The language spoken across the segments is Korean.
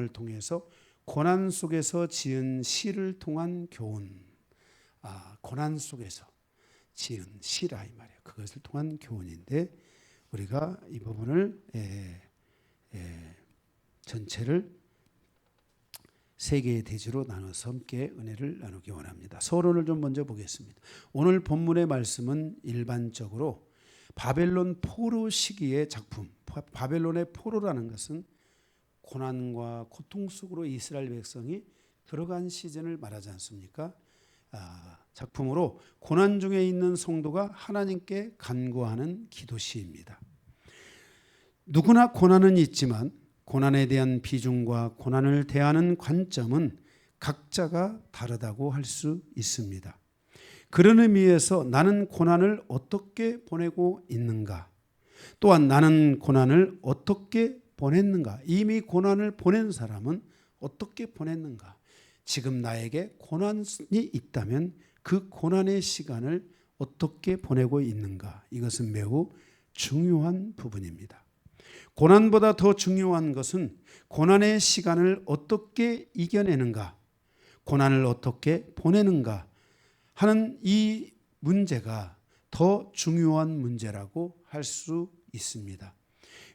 본문을 통해서 고난 속에서 지은 시를 통한 교훈, 고난 속에서 지은 시라 이 말이에요. 그것을 통한 교훈인데 우리가 이 부분을 전체를 세 개의 대지로 나눠서 함께 은혜를 나누기 원합니다. 서론을 좀 먼저 보겠습니다. 오늘 본문의 말씀은 일반적으로 바벨론 포로 시기의 작품, 바벨론의 포로라는 것은 고난과 고통 속으로 이스라엘 백성이 들어간 시즌을 말하지 않습니까? 작품으로 고난 중에 있는 성도가 하나님께 간구하는 기도시입니다. 누구나 고난은 있지만 고난에 대한 비중과 고난을 대하는 관점은 각자가 다르다고 할 수 있습니다. 그런 의미에서 나는 고난을 어떻게 보내고 있는가? 또한 나는 고난을 어떻게 보냈는가? 이미 고난을 보낸 사람은 어떻게 보냈는가? 지금 나에게 고난이 있다면 그 고난의 시간을 어떻게 보내고 있는가? 이것은 매우 중요한 부분입니다. 고난보다 더 중요한 것은 고난의 시간을 어떻게 이겨내는가, 고난을 어떻게 보내는가 하는 이 문제가 더 중요한 문제라고 할 수 있습니다.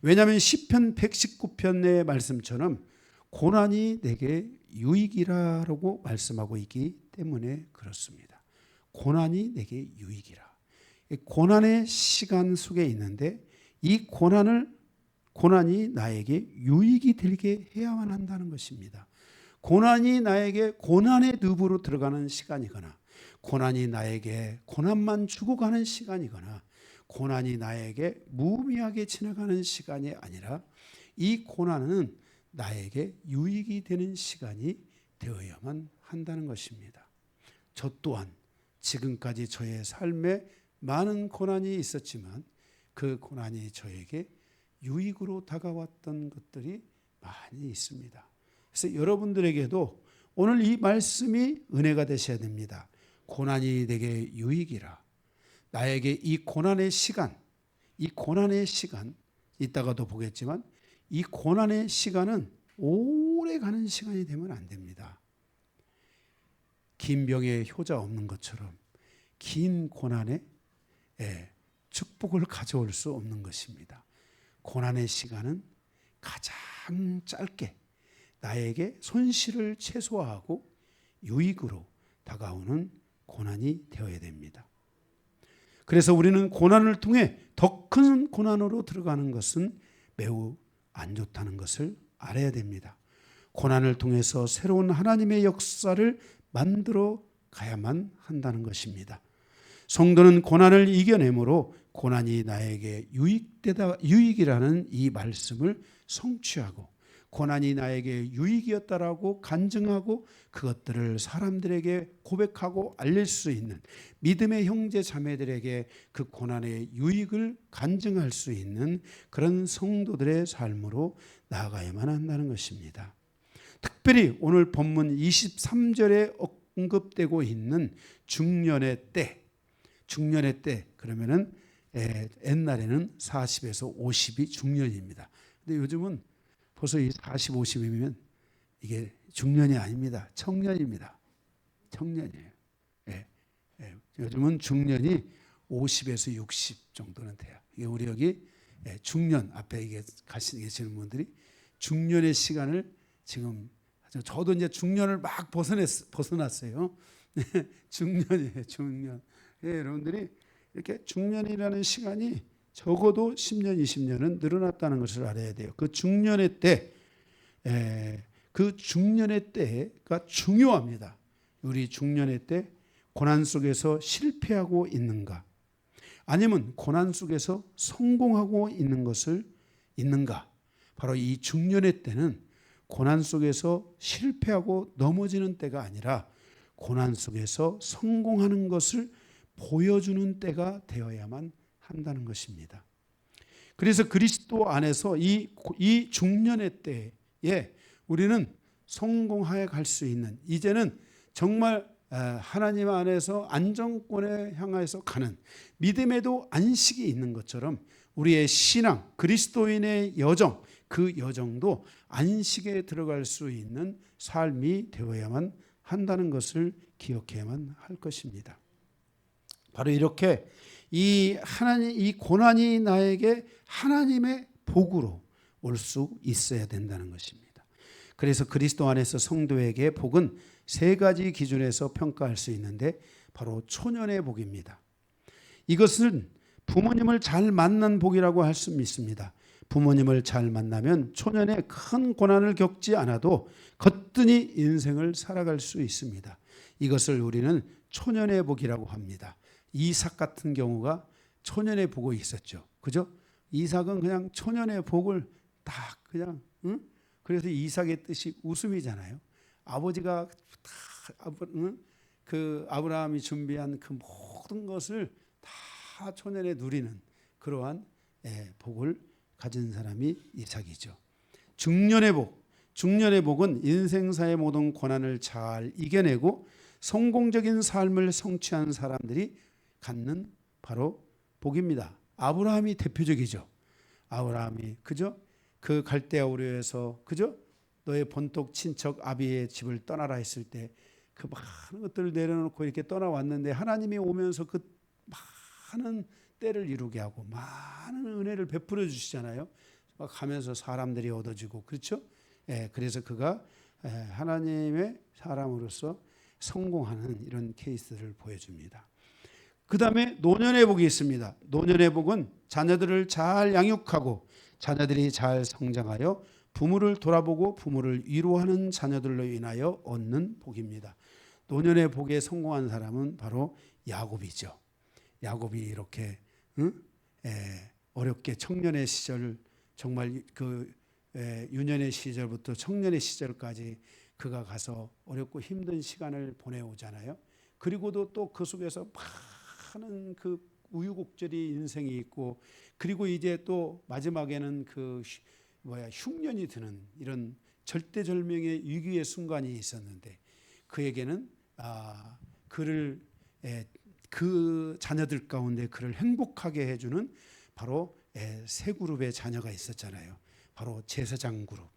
왜냐하면 시편 119편의 말씀처럼 고난이 내게 유익이라고 말씀하고 있기 때문에 그렇습니다. 고난이 내게 유익이라. 고난의 시간 속에 있는데 이 고난이 나에게 유익이 되게 해야만 한다는 것입니다. 고난이 나에게 고난의 늪으로 들어가는 시간이거나 고난이 나에게 고난만 주고 가는 시간이거나 고난이 나에게 무의미하게 지나가는 시간이 아니라 이 고난은 나에게 유익이 되는 시간이 되어야만 한다는 것입니다. 저 또한 지금까지 저의 삶에 많은 고난이 있었지만 그 고난이 저에게 유익으로 다가왔던 것들이 많이 있습니다. 그래서 여러분들에게도 오늘 이 말씀이 은혜가 되셔야 됩니다. 고난이 내게 유익이라. 나에게 이 고난의 시간, 이따가도 보겠지만 이 고난의 시간은 오래 가는 시간이 되면 안 됩니다. 긴 병에 효자 없는 것처럼 긴 고난에 축복을 가져올 수 없는 것입니다. 고난의 시간은 가장 짧게 나에게 손실을 최소화하고 유익으로 다가오는 고난이 되어야 됩니다. 그래서 우리는 고난을 통해 더 큰 고난으로 들어가는 것은 매우 안 좋다는 것을 알아야 됩니다. 고난을 통해서 새로운 하나님의 역사를 만들어 가야만 한다는 것입니다. 성도는 고난을 이겨내므로 고난이 나에게 유익이라는 이 말씀을 성취하고 고난이 나에게 유익이었다라고 간증하고 그것들을 사람들에게 고백하고 알릴 수 있는 믿음의 형제 자매들에게 그 고난의 유익을 간증할 수 있는 그런 성도들의 삶으로 나아가야만 한다는 것입니다. 특별히 오늘 본문 23절에 언급되고 있는 중년의 때 그러면은 옛날에는 40에서 50이 중년입니다. 근데 요즘은 벌써 이 40, 50이면 이게 중년이 아닙니다. 청년입니다. 청년이에요. 요즘은 중년이 50에서 60 정도는 돼요. 이게 우리 여기 중년 앞에 이게 계시는 분들이 중년의 시간을 지금 저도 이제 중년을 막 벗어났어요. 중년이에요. 중년. 여러분들이 이렇게 중년이라는 시간이 적어도 10년, 20년은 늘어났다는 것을 알아야 돼요. 그 중년의 때가 중요합니다. 우리 중년의 때 고난 속에서 실패하고 있는가? 아니면 고난 속에서 성공하고 있는가? 바로 이 중년의 때는 고난 속에서 실패하고 넘어지는 때가 아니라 고난 속에서 성공하는 것을 보여주는 때가 되어야만 한다는 것입니다. 그래서 그리스도 안에서 이 중년의 때에 우리는 성공하여 갈 수 있는 이제는 정말 하나님 안에서 안정권에 향해서 가는 믿음에도 안식이 있는 것처럼 우리의 신앙, 그리스도인의 여정, 그 여정도 안식에 들어갈 수 있는 삶이 되어야만 한다는 것을 기억해야만 할 것입니다. 바로 이렇게 이 고난이 나에게 하나님의 복으로 올 수 있어야 된다는 것입니다. 그래서 그리스도 안에서 성도에게 복은 세 가지 기준에서 평가할 수 있는데 바로 초년의 복입니다. 이것은 부모님을 잘 만난 복이라고 할 수 있습니다. 부모님을 잘 만나면 초년에 큰 고난을 겪지 않아도 거뜬히 인생을 살아갈 수 있습니다. 이것을 우리는 초년의 복이라고 합니다. 이삭 같은 경우가 초년의 복이 있었죠. 그죠? 이삭은 그냥 초년의 복을 딱 그냥 그래서 이삭의 뜻이 웃음이잖아요. 아버지가 다 그 아브라함이 준비한 그 모든 것을 다 초년에 누리는 그러한 복을 가진 사람이 이삭이죠. 중년의 복. 중년의 복은 인생사의 모든 고난을 잘 이겨내고 성공적인 삶을 성취한 사람들이 갖는 바로 복입니다. 아브라함이 대표적이죠. 아브라함이 그죠? 그 갈대아 우르에서 그죠? 너의 본토 친척 아비의 집을 떠나라 했을 때 그 많은 것들을 내려놓고 이렇게 떠나왔는데 하나님이 오면서 그 많은 때를 이루게 하고 많은 은혜를 베풀어 주시잖아요. 막 가면서 사람들이 얻어지고 그렇죠? 그래서 그가 하나님의 사람으로서 성공하는 이런 케이스를 보여줍니다. 그 다음에 노년의 복이 있습니다. 노년의 복은 자녀들을 잘 양육하고 자녀들이 잘 성장하여 부모를 돌아보고 부모를 위로하는 자녀들로 인하여 얻는 복입니다. 노년의 복에 성공한 사람은 바로 야곱이죠. 야곱이 이렇게 어렵게 청년의 시절 정말 그 유년의 시절부터 청년의 시절까지 그가 가서 어렵고 힘든 시간을 보내오잖아요. 그리고도 또 그 속에서 많은 그 우유곡절이 인생이 있고 그리고 이제 또 마지막에는 그 흉년이 드는 이런 절대절명의 위기의 순간이 있었는데 그에게는 그를 그 자녀들 가운데 그를 행복하게 해주는 바로 세 그룹의 자녀가 있었잖아요. 바로 제사장 그룹,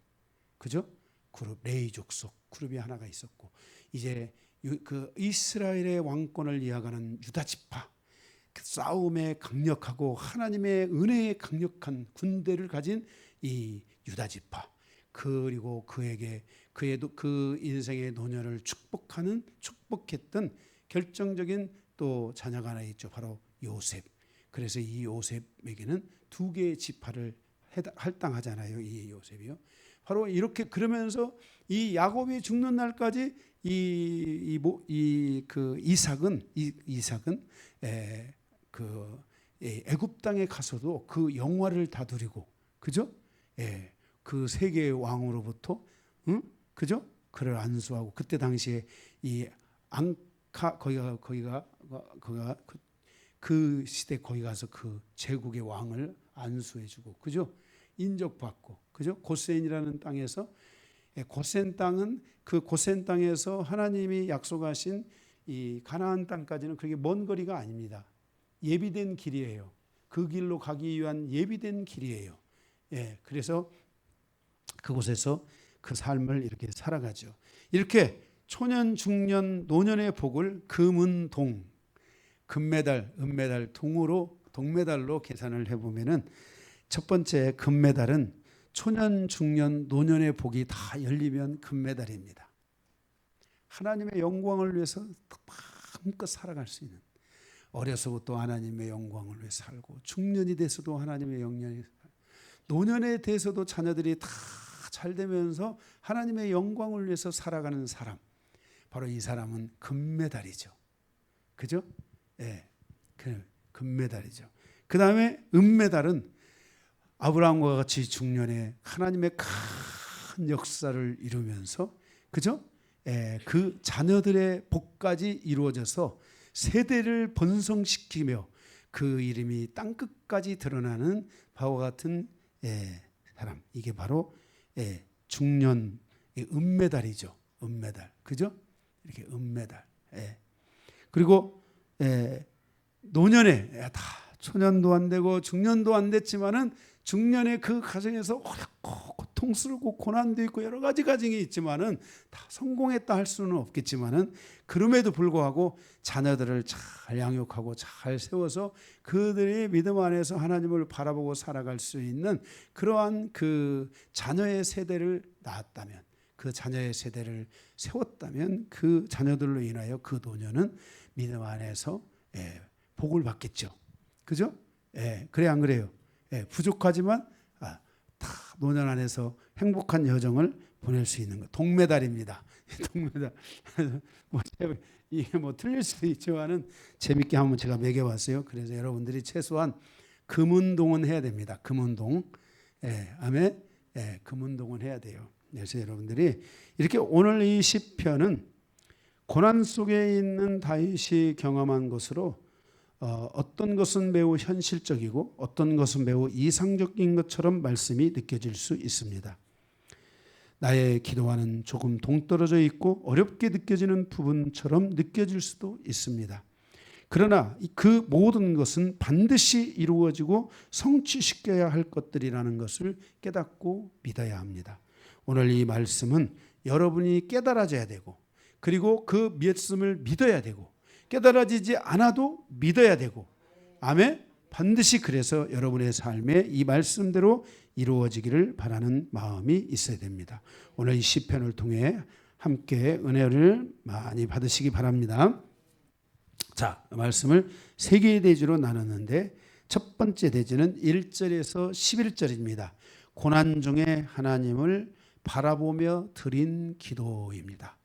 그죠? 그룹 레위 족속 그룹이 하나가 있었고 이제 그 이스라엘의 왕권을 이어가는 유다 지파, 그 싸움에 강력하고 하나님의 은혜에 강력한 군대를 가진 이 유다 지파, 그리고 그에게 그의 그 인생의 노년을 축복했던 결정적인 또 자녀가 하나 있죠. 바로 요셉. 그래서 이 요셉에게는 두 개의 지파를 할당하잖아요. 이 요셉이요. 바로 이렇게 그러면서 이 야곱이 죽는 날까지 이삭은 애굽 땅에 가서도 그 영화를 다 누리고 그죠? 그 세계의 왕으로부터 그죠? 그를 안수하고 그때 당시에 이 앙카 거기가 그 시대 거기 가서 그 제국의 왕을 안수해주고 그죠? 인적받고 그죠? 고센이라는 땅에서 고센 땅은 그 고센 땅에서 하나님이 약속하신 이 가나안 땅까지는 그렇게 먼 거리가 아닙니다. 예비된 길이에요. 그 길로 가기 위한 예비된 길이에요. 그래서 그곳에서 그 삶을 이렇게 살아가죠. 이렇게 초년, 중년, 노년의 복을 금은 동, 금메달, 은메달, 동메달로 계산을 해보면은 첫 번째 금메달은 초년, 중년, 노년의 복이 다 열리면 금메달입니다. 하나님의 영광을 위해서 마음껏 살아갈 수 있는, 어려서부터 하나님의 영광을 위해 살고 중년이 돼서도 하나님의 영광이 살고 노년에 대해서도 자녀들이 다 잘 되면서 하나님의 영광을 위해서 살아가는 사람, 바로 이 사람은 금메달이죠. 그죠? 그 금메달이죠. 그 다음에 은메달은 아브라함과 같이 중년에 하나님의 큰 역사를 이루면서 그죠? 그 자녀들의 복까지 이루어져서 세대를 번성시키며 그 이름이 땅끝까지 드러나는 바와 같은 사람, 이게 바로 중년 은메달이죠. 은메달, 그죠? 이렇게 은메달. 예. 그리고 노년에 다 초년도 안 되고 중년도 안 됐지만은 중년의 그 가정에서 어렵고 고통스럽고 고난도 있고 여러 가지 가정이 있지만은 다 성공했다 할 수는 없겠지만은 그럼에도 불구하고 자녀들을 잘 양육하고 잘 세워서 그들의 믿음 안에서 하나님을 바라보고 살아갈 수 있는 그러한 그 자녀의 세대를 낳았다면, 그 자녀의 세대를 세웠다면 그 자녀들로 인하여 그 노년은 믿음 안에서 복을 받겠죠. 그죠? 그래 안 그래요? 부족하지만 다 노년 안에서 행복한 여정을 보낼 수 있는 것. 동메달입니다. 동메달. 이게 뭐 틀릴 수도 있지만은 재밌게 한번 제가 매겨봤어요. 그래서 여러분들이 최소한 금운동은 해야 됩니다. 금운동. 아멘. 금운동은 해야 돼요. 그래서 여러분들이 이렇게 오늘 이 시편은 고난 속에 있는 다윗이 경험한 것으로 어떤 것은 매우 현실적이고 어떤 것은 매우 이상적인 것처럼 말씀이 느껴질 수 있습니다. 나의 기도와는 조금 동떨어져 있고 어렵게 느껴지는 부분처럼 느껴질 수도 있습니다. 그러나 그 모든 것은 반드시 이루어지고 성취시켜야 할 것들이라는 것을 깨닫고 믿어야 합니다. 오늘 이 말씀은 여러분이 깨달아져야 되고, 그리고 그 말씀을 믿어야 되고, 깨달아지지 않아도 믿어야 되고, 아멘. 반드시 그래서 여러분의 삶에 이 말씀대로 이루어지기를 바라는 마음이 있어야 됩니다. 오늘 이 시편을 통해 함께 은혜를 많이 받으시기 바랍니다. 자, 말씀을 세 개의 대지로 나눴는데 첫 번째 대지는 1절에서 11절입니다. 고난 중에 하나님을 바라보며 드린 기도입니다.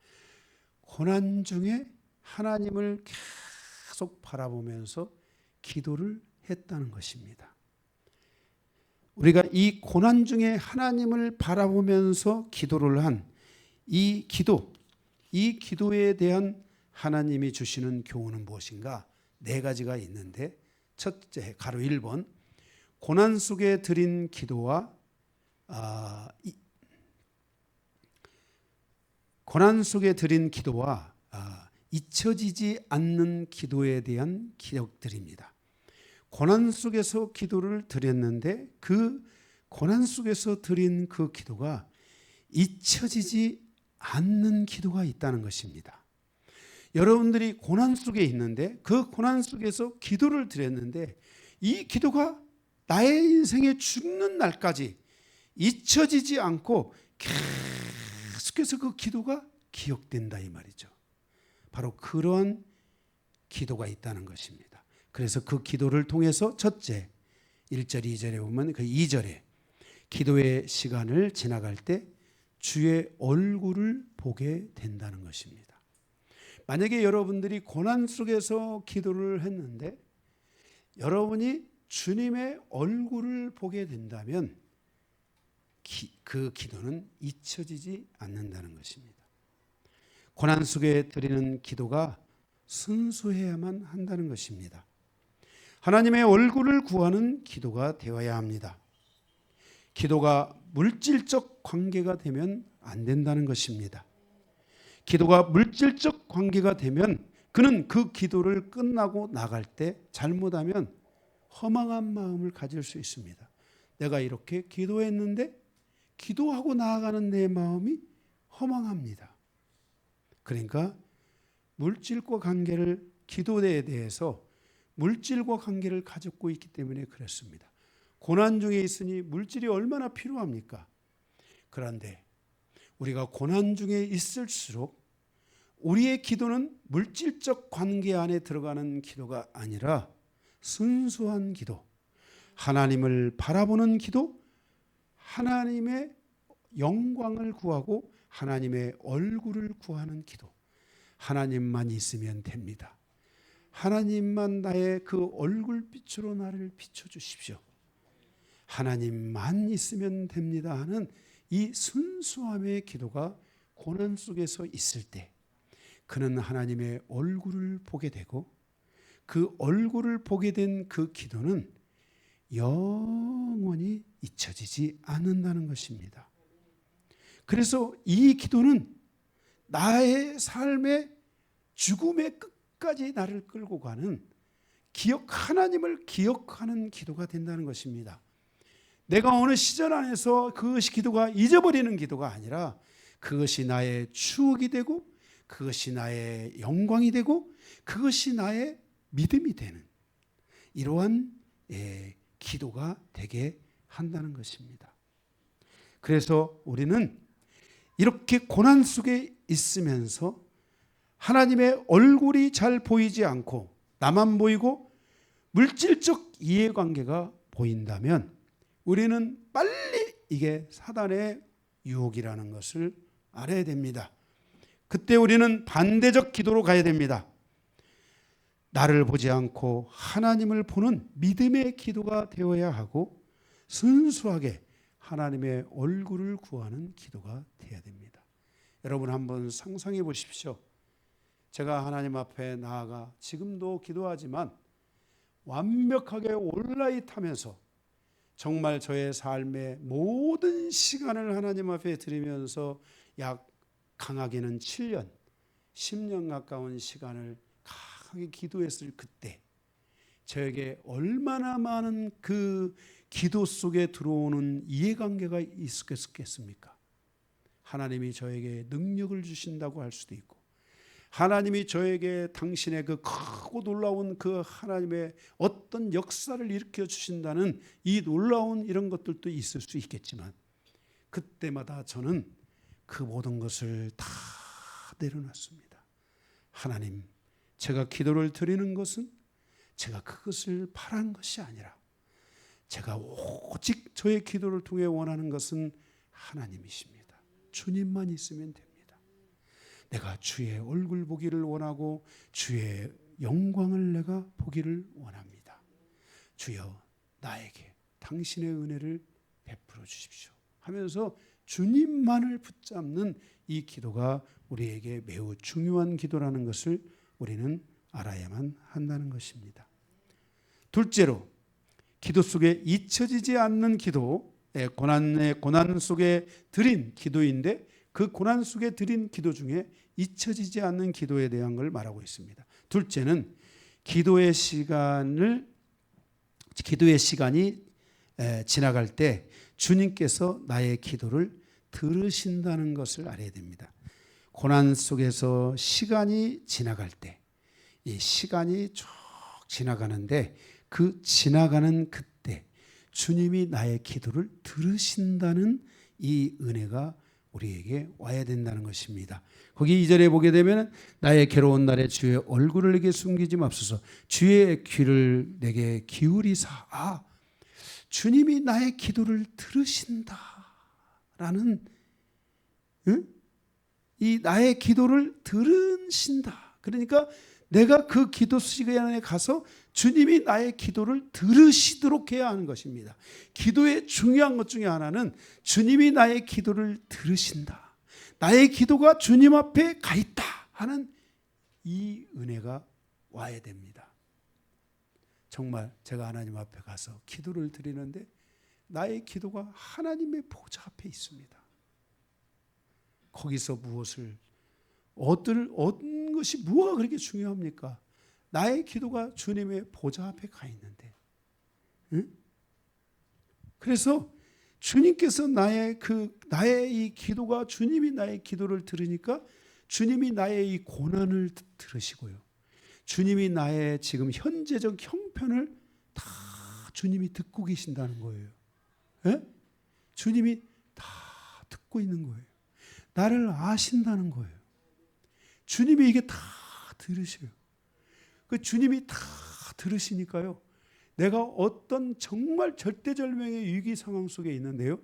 고난 중에 하나님을 계속 바라보면서 기도를 했다는 것입니다. 우리가 이 고난 중에 하나님을 바라보면서 기도를 한 이 기도에 대한 하나님이 주시는 교훈은 무엇인가? 네 가지가 있는데, 첫째, 가로 1번, 고난 속에 드린 기도와 고난 속에 드린 기도와 잊혀지지 않는 기도에 대한 기억들입니다. 고난 속에서 기도를 드렸는데 그 고난 속에서 드린 그 기도가 잊혀지지 않는 기도가 있다는 것입니다. 여러분들이 고난 속에 있는데 그 고난 속에서 기도를 드렸는데 이 기도가 나의 인생에 죽는 날까지 잊혀지지 않고 계속해서 그 기도가 기억된다 이 말이죠. 바로 그런 기도가 있다는 것입니다. 그래서 그 기도를 통해서 첫째, 1절, 2절에 보면 그 2절에 기도의 시간을 지나갈 때 주의 얼굴을 보게 된다는 것입니다. 만약에 여러분들이 고난 속에서 기도를 했는데 여러분이 주님의 얼굴을 보게 된다면 그 기도는 잊혀지지 않는다는 것입니다. 고난 속에 드리는 기도가 순수해야만 한다는 것입니다. 하나님의 얼굴을 구하는 기도가 되어야 합니다. 기도가 물질적 관계가 되면 안 된다는 것입니다. 기도가 물질적 관계가 되면 그는 그 기도를 끝나고 나갈 때 잘못하면 허망한 마음을 가질 수 있습니다. 내가 이렇게 기도했는데 기도하고 나아가는 내 마음이 허망합니다. 그러니까 물질과 관계를, 기도에 대해서 물질과 관계를 가지고 있기 때문에 그렇습니다. 고난 중에 있으니 물질이 얼마나 필요합니까? 그런데 우리가 고난 중에 있을수록 우리의 기도는 물질적 관계 안에 들어가는 기도가 아니라 순수한 기도, 하나님을 바라보는 기도, 하나님의 영광을 구하고 하나님의 얼굴을 구하는 기도. 하나님만 있으면 됩니다. 하나님만 나의 그 얼굴빛으로 나를 비춰주십시오. 하나님만 있으면 됩니다 하는 이 순수함의 기도가 고난 속에서 있을 때 그는 하나님의 얼굴을 보게 되고 그 얼굴을 보게 된 그 기도는 영원히 잊혀지지 않는다는 것입니다. 그래서 이 기도는 나의 삶의 죽음의 끝까지 나를 끌고 가는 하나님을 기억하는 기도가 된다는 것입니다. 내가 어느 시절 안에서 그것이 기도가 잊어버리는 기도가 아니라 그것이 나의 추억이 되고 그것이 나의 영광이 되고 그것이 나의 믿음이 되는 이러한 기도가 되게 한다는 것입니다. 그래서 우리는 이렇게 고난 속에 있으면서 하나님의 얼굴이 잘 보이지 않고 나만 보이고 물질적 이해관계가 보인다면 우리는 빨리 이게 사단의 유혹이라는 것을 알아야 됩니다. 그때 우리는 반대적 기도로 가야 됩니다. 나를 보지 않고 하나님을 보는 믿음의 기도가 되어야 하고 순수하게 하나님의 얼굴을 구하는 기도가 되어야 됩니다. 여러분 한번 상상해 보십시오. 제가 하나님 앞에 나아가 지금도 기도하지만 완벽하게 온라인하면서 정말 저의 삶의 모든 시간을 하나님 앞에 드리면서 약 강하게는 7년, 10년 가까운 시간을 강하게 기도했을 그때 저에게 얼마나 많은 그 기도 속에 들어오는 이해관계가 있었겠습니까? 하나님이 저에게 능력을 주신다고 할 수도 있고 하나님이 저에게 당신의 그 크고 놀라운 그 하나님의 어떤 역사를 일으켜 주신다는 이 놀라운 이런 것들도 있을 수 있겠지만 그때마다 저는 그 모든 것을 다 내려놨습니다. 하나님, 제가 기도를 드리는 것은 제가 그것을 바란 것이 아니라 제가 오직 저의 기도를 통해 원하는 것은 하나님이십니다. 주님만 있으면 됩니다. 내가 주의 얼굴 보기를 원하고 주의 영광을 내가 보기를 원합니다. 주여 나에게 당신의 은혜를 베풀어 주십시오 하면서 주님만을 붙잡는 이 기도가 우리에게 매우 중요한 기도라는 것을 우리는 알아야만 한다는 것입니다. 둘째로 기도 속에 잊혀지지 않는 기도, 고난 속에 드린 기도인데 그 고난 속에 드린 기도 중에 잊혀지지 않는 기도에 대한 걸 말하고 있습니다. 둘째는 기도의 시간이 지나갈 때 주님께서 나의 기도를 들으신다는 것을 알아야 됩니다. 고난 속에서 시간이 지나갈 때, 이 시간이 쭉 지나가는데 그 지나가는 그때 주님이 나의 기도를 들으신다는 이 은혜가 우리에게 와야 된다는 것입니다. 거기 2절에 보게 되면 나의 괴로운 날에 주의 얼굴을 내게 숨기지 맙소서 주의 귀를 내게 기울이사. 주님이 나의 기도를 들으신다라는 이 나의 기도를 들으신다. 그러니까 내가 그 기도 시간에 가서 주님이 나의 기도를 들으시도록 해야 하는 것입니다. 기도의 중요한 것 중에 하나는 주님이 나의 기도를 들으신다. 나의 기도가 주님 앞에 가 있다 하는 이 은혜가 와야 됩니다. 정말 제가 하나님 앞에 가서 기도를 드리는데 나의 기도가 하나님의 보좌 앞에 있습니다. 거기서 무엇을 얻은 것이 뭐가 그렇게 중요합니까? 나의 기도가 주님의 보좌 앞에 가 있는데, 그래서 주님께서 나의 이 기도가 주님이 나의 기도를 들으니까 주님이 나의 이 고난을 들으시고요. 주님이 나의 지금 현재적 형편을 다 주님이 듣고 계신다는 거예요. 주님이 다 듣고 있는 거예요. 나를 아신다는 거예요. 주님이 이게 다 들으셔요. 그 주님이 다 들으시니까요. 내가 어떤 정말 절대절명의 위기 상황 속에 있는데요.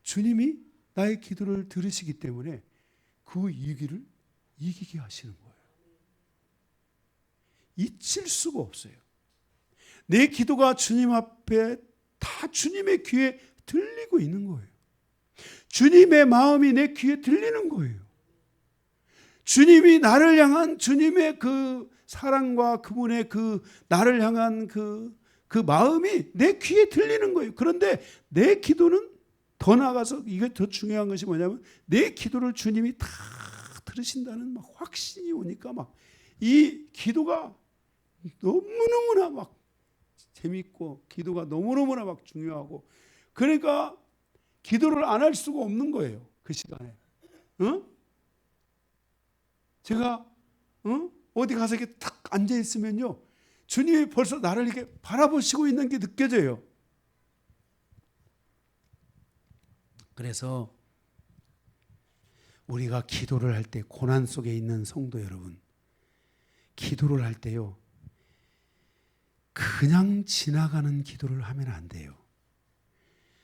주님이 나의 기도를 들으시기 때문에 그 위기를 이기게 하시는 거예요. 잊힐 수가 없어요. 내 기도가 주님 앞에 다 주님의 귀에 들리고 있는 거예요. 주님의 마음이 내 귀에 들리는 거예요. 주님이 나를 향한 주님의 그 사랑과 그분의 그 나를 향한 그 마음이 내 귀에 들리는 거예요. 그런데 내 기도는 더 나아가서 이게 더 중요한 것이 뭐냐면 내 기도를 주님이 다 들으신다는 막 확신이 오니까 막 이 기도가 너무너무나 막 재밌고 기도가 너무너무나 막 중요하고 그러니까 기도를 안 할 수가 없는 거예요. 그 시간에. 제가 어디 가서 이렇게 탁 앉아 있으면요. 주님이 벌써 나를 이렇게 바라보시고 있는 게 느껴져요. 그래서 우리가 기도를 할 때 고난 속에 있는 성도 여러분, 기도를 할 때요. 그냥 지나가는 기도를 하면 안 돼요.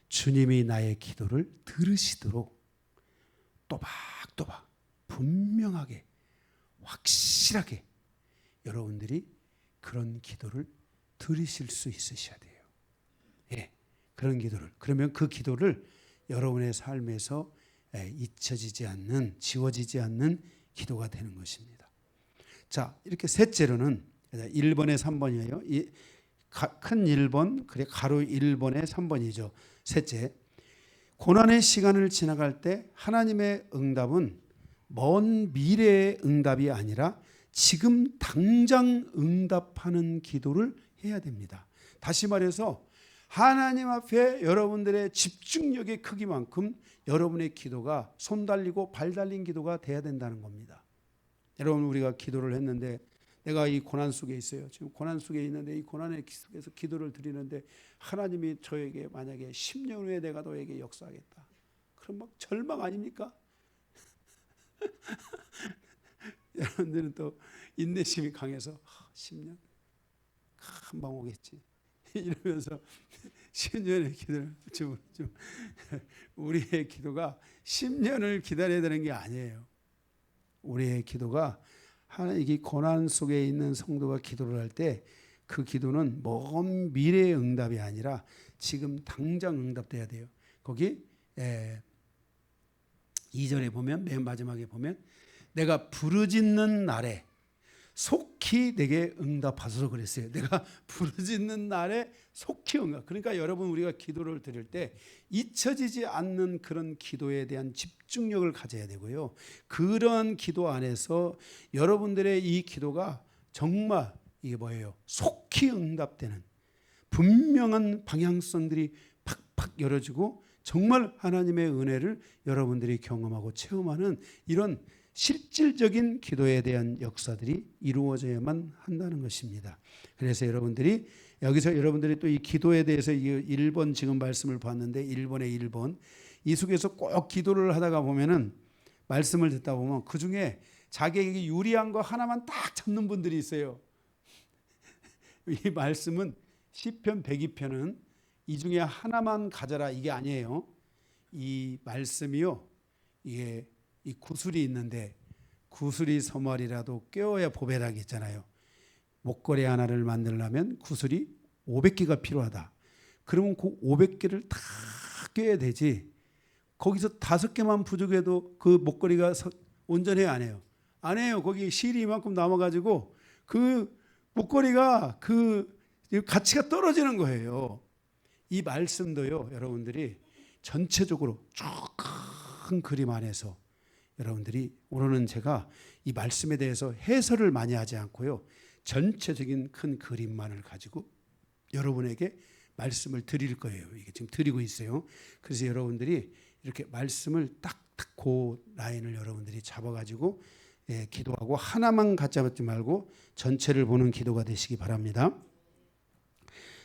주님이 나의 기도를 들으시도록 또박또박 분명하게 확실하게 여러분들이 그런 기도를 들으실 수 있으셔야 돼요. 예, 그런 기도를. 그러면 그 기도를 여러분의 삶에서 잊혀지지 않는, 지워지지 않는 기도가 되는 것입니다. 자, 이렇게 셋째로는 1번에 3번이에요. 큰 1번, 그래 가로 1번에 3번이죠. 셋째, 고난의 시간을 지나갈 때 하나님의 응답은 먼 미래의 응답이 아니라 지금 당장 응답하는 기도를 해야 됩니다. 다시 말해서 하나님 앞에 여러분들의 집중력의 크기만큼 여러분의 기도가 손 달리고 발 달린 기도가 돼야 된다는 겁니다. 여러분, 우리가 기도를 했는데 내가 이 고난 속에 있어요. 지금 고난 속에 있는데 이 고난의 속에서 기도를 드리는데 하나님이 저에게 만약에 10년 후에 내가 너에게 역사하겠다. 그럼 막 절망 아닙니까? 여러분들은 또 인내심이 강해서 10년 금방 오겠지 이러면서 10년의 기도를 좀 우리의 기도가 10년을 기다려야 되는 게 아니에요. 우리의 기도가 하나님 고난 속에 있는 성도가 기도를 할 때 그 기도는 먼 미래의 응답이 아니라 지금 당장 응답돼야 돼요. 거기 2절에 보면 맨 마지막에 보면 내가 부르짖는 날에 속히 내게 응답하소서 그랬어요. 내가 부르짖는 날에 속히 응답. 그러니까 여러분 우리가 기도를 드릴 때 잊혀지지 않는 그런 기도에 대한 집중력을 가져야 되고요. 그런 기도 안에서 여러분들의 이 기도가 정말 이게 뭐예요? 속히 응답되는 분명한 방향성들이 팍팍 열어지고 정말 하나님의 은혜를 여러분들이 경험하고 체험하는 이런 실질적인 기도에 대한 역사들이 이루어져야만 한다는 것입니다. 그래서 여러분들이 여기서 여러분들이 또 이 기도에 대해서 1번 지금 말씀을 봤는데 1번에 1번 이 속에서 꼭 기도를 하다가 보면은 말씀을 듣다 보면 그 중에 자기에게 유리한 거 하나만 딱 잡는 분들이 있어요. 이 말씀은 시편 102편은 이 중에 하나만 가져라 이게 아니에요. 이 말씀이요. 이게 이 구슬이 있는데 구슬이 서말이라도 꿰어야 보배라고 했잖아요. 목걸이 하나를 만들려면 구슬이 500개가 필요하다. 그러면 그 500개를 다 꿰어야 되지. 거기서 5개만 부족해도 그 목걸이가 온전해야 안 해요. 안 해요. 거기 실이 이만큼 남아가지고 그 목걸이가 그 가치가 떨어지는 거예요. 이 말씀도요. 여러분들이 전체적으로 쭉 큰 그림 안에서 여러분들이 오늘은 제가 이 말씀에 대해서 해설을 많이 하지 않고요. 전체적인 큰 그림만을 가지고 여러분에게 말씀을 드릴 거예요. 이게 지금 드리고 있어요. 그래서 여러분들이 이렇게 말씀을 딱딱 그 라인을 여러분들이 잡아가지고 기도하고 하나만 갖잡지 말고 전체를 보는 기도가 되시기 바랍니다.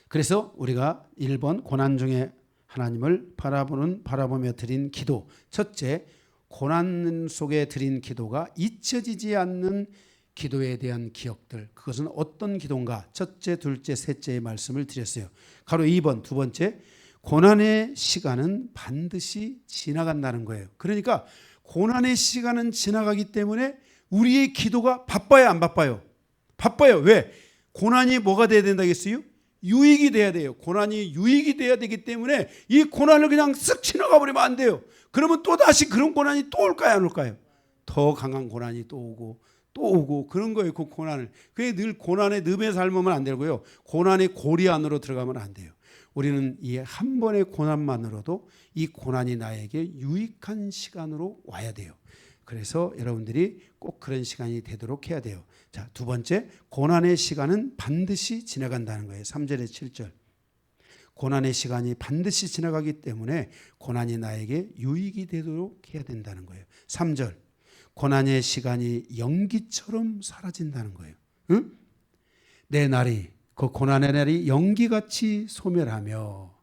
그래서 우리가 1번 고난 중에 하나님을 바라보며 드린 기도. 첫째, 고난 속에 드린 기도가 잊혀지지 않는 기도에 대한 기억들. 그것은 어떤 기도인가? 첫째, 둘째, 셋째의 말씀을 드렸어요. 가로 2번, 두 번째, 고난의 시간은 반드시 지나간다는 거예요. 그러니까 고난의 시간은 지나가기 때문에 우리의 기도가 바빠요, 안 바빠요? 바빠요. 왜? 고난이 뭐가 돼야 된다겠어요? 유익이 돼야 돼요. 고난이 유익이 돼야 되기 때문에 이 고난을 그냥 쓱 지나가 버리면 안 돼요. 그러면 또다시 그런 고난이 또 올까요, 안 올까요? 더 강한 고난이 또 오고 또 오고 그런 거예요. 그 고난을. 그게 늘 고난의 늪에 삶으면 안 되고요. 고난의 고리 안으로 들어가면 안 돼요. 우리는 이 한 번의 고난만으로도 이 고난이 나에게 유익한 시간으로 와야 돼요. 그래서 여러분들이 꼭 그런 시간이 되도록 해야 돼요. 자, 두 번째, 고난의 시간은 반드시 지나간다는 거예요. 3절에 7절. 고난의 시간이 반드시 지나가기 때문에 고난이 나에게 유익이 되도록 해야 된다는 거예요. 3절. 고난의 시간이 연기처럼 사라진다는 거예요. 응? 내 날이, 그 고난의 날이 연기같이 소멸하며,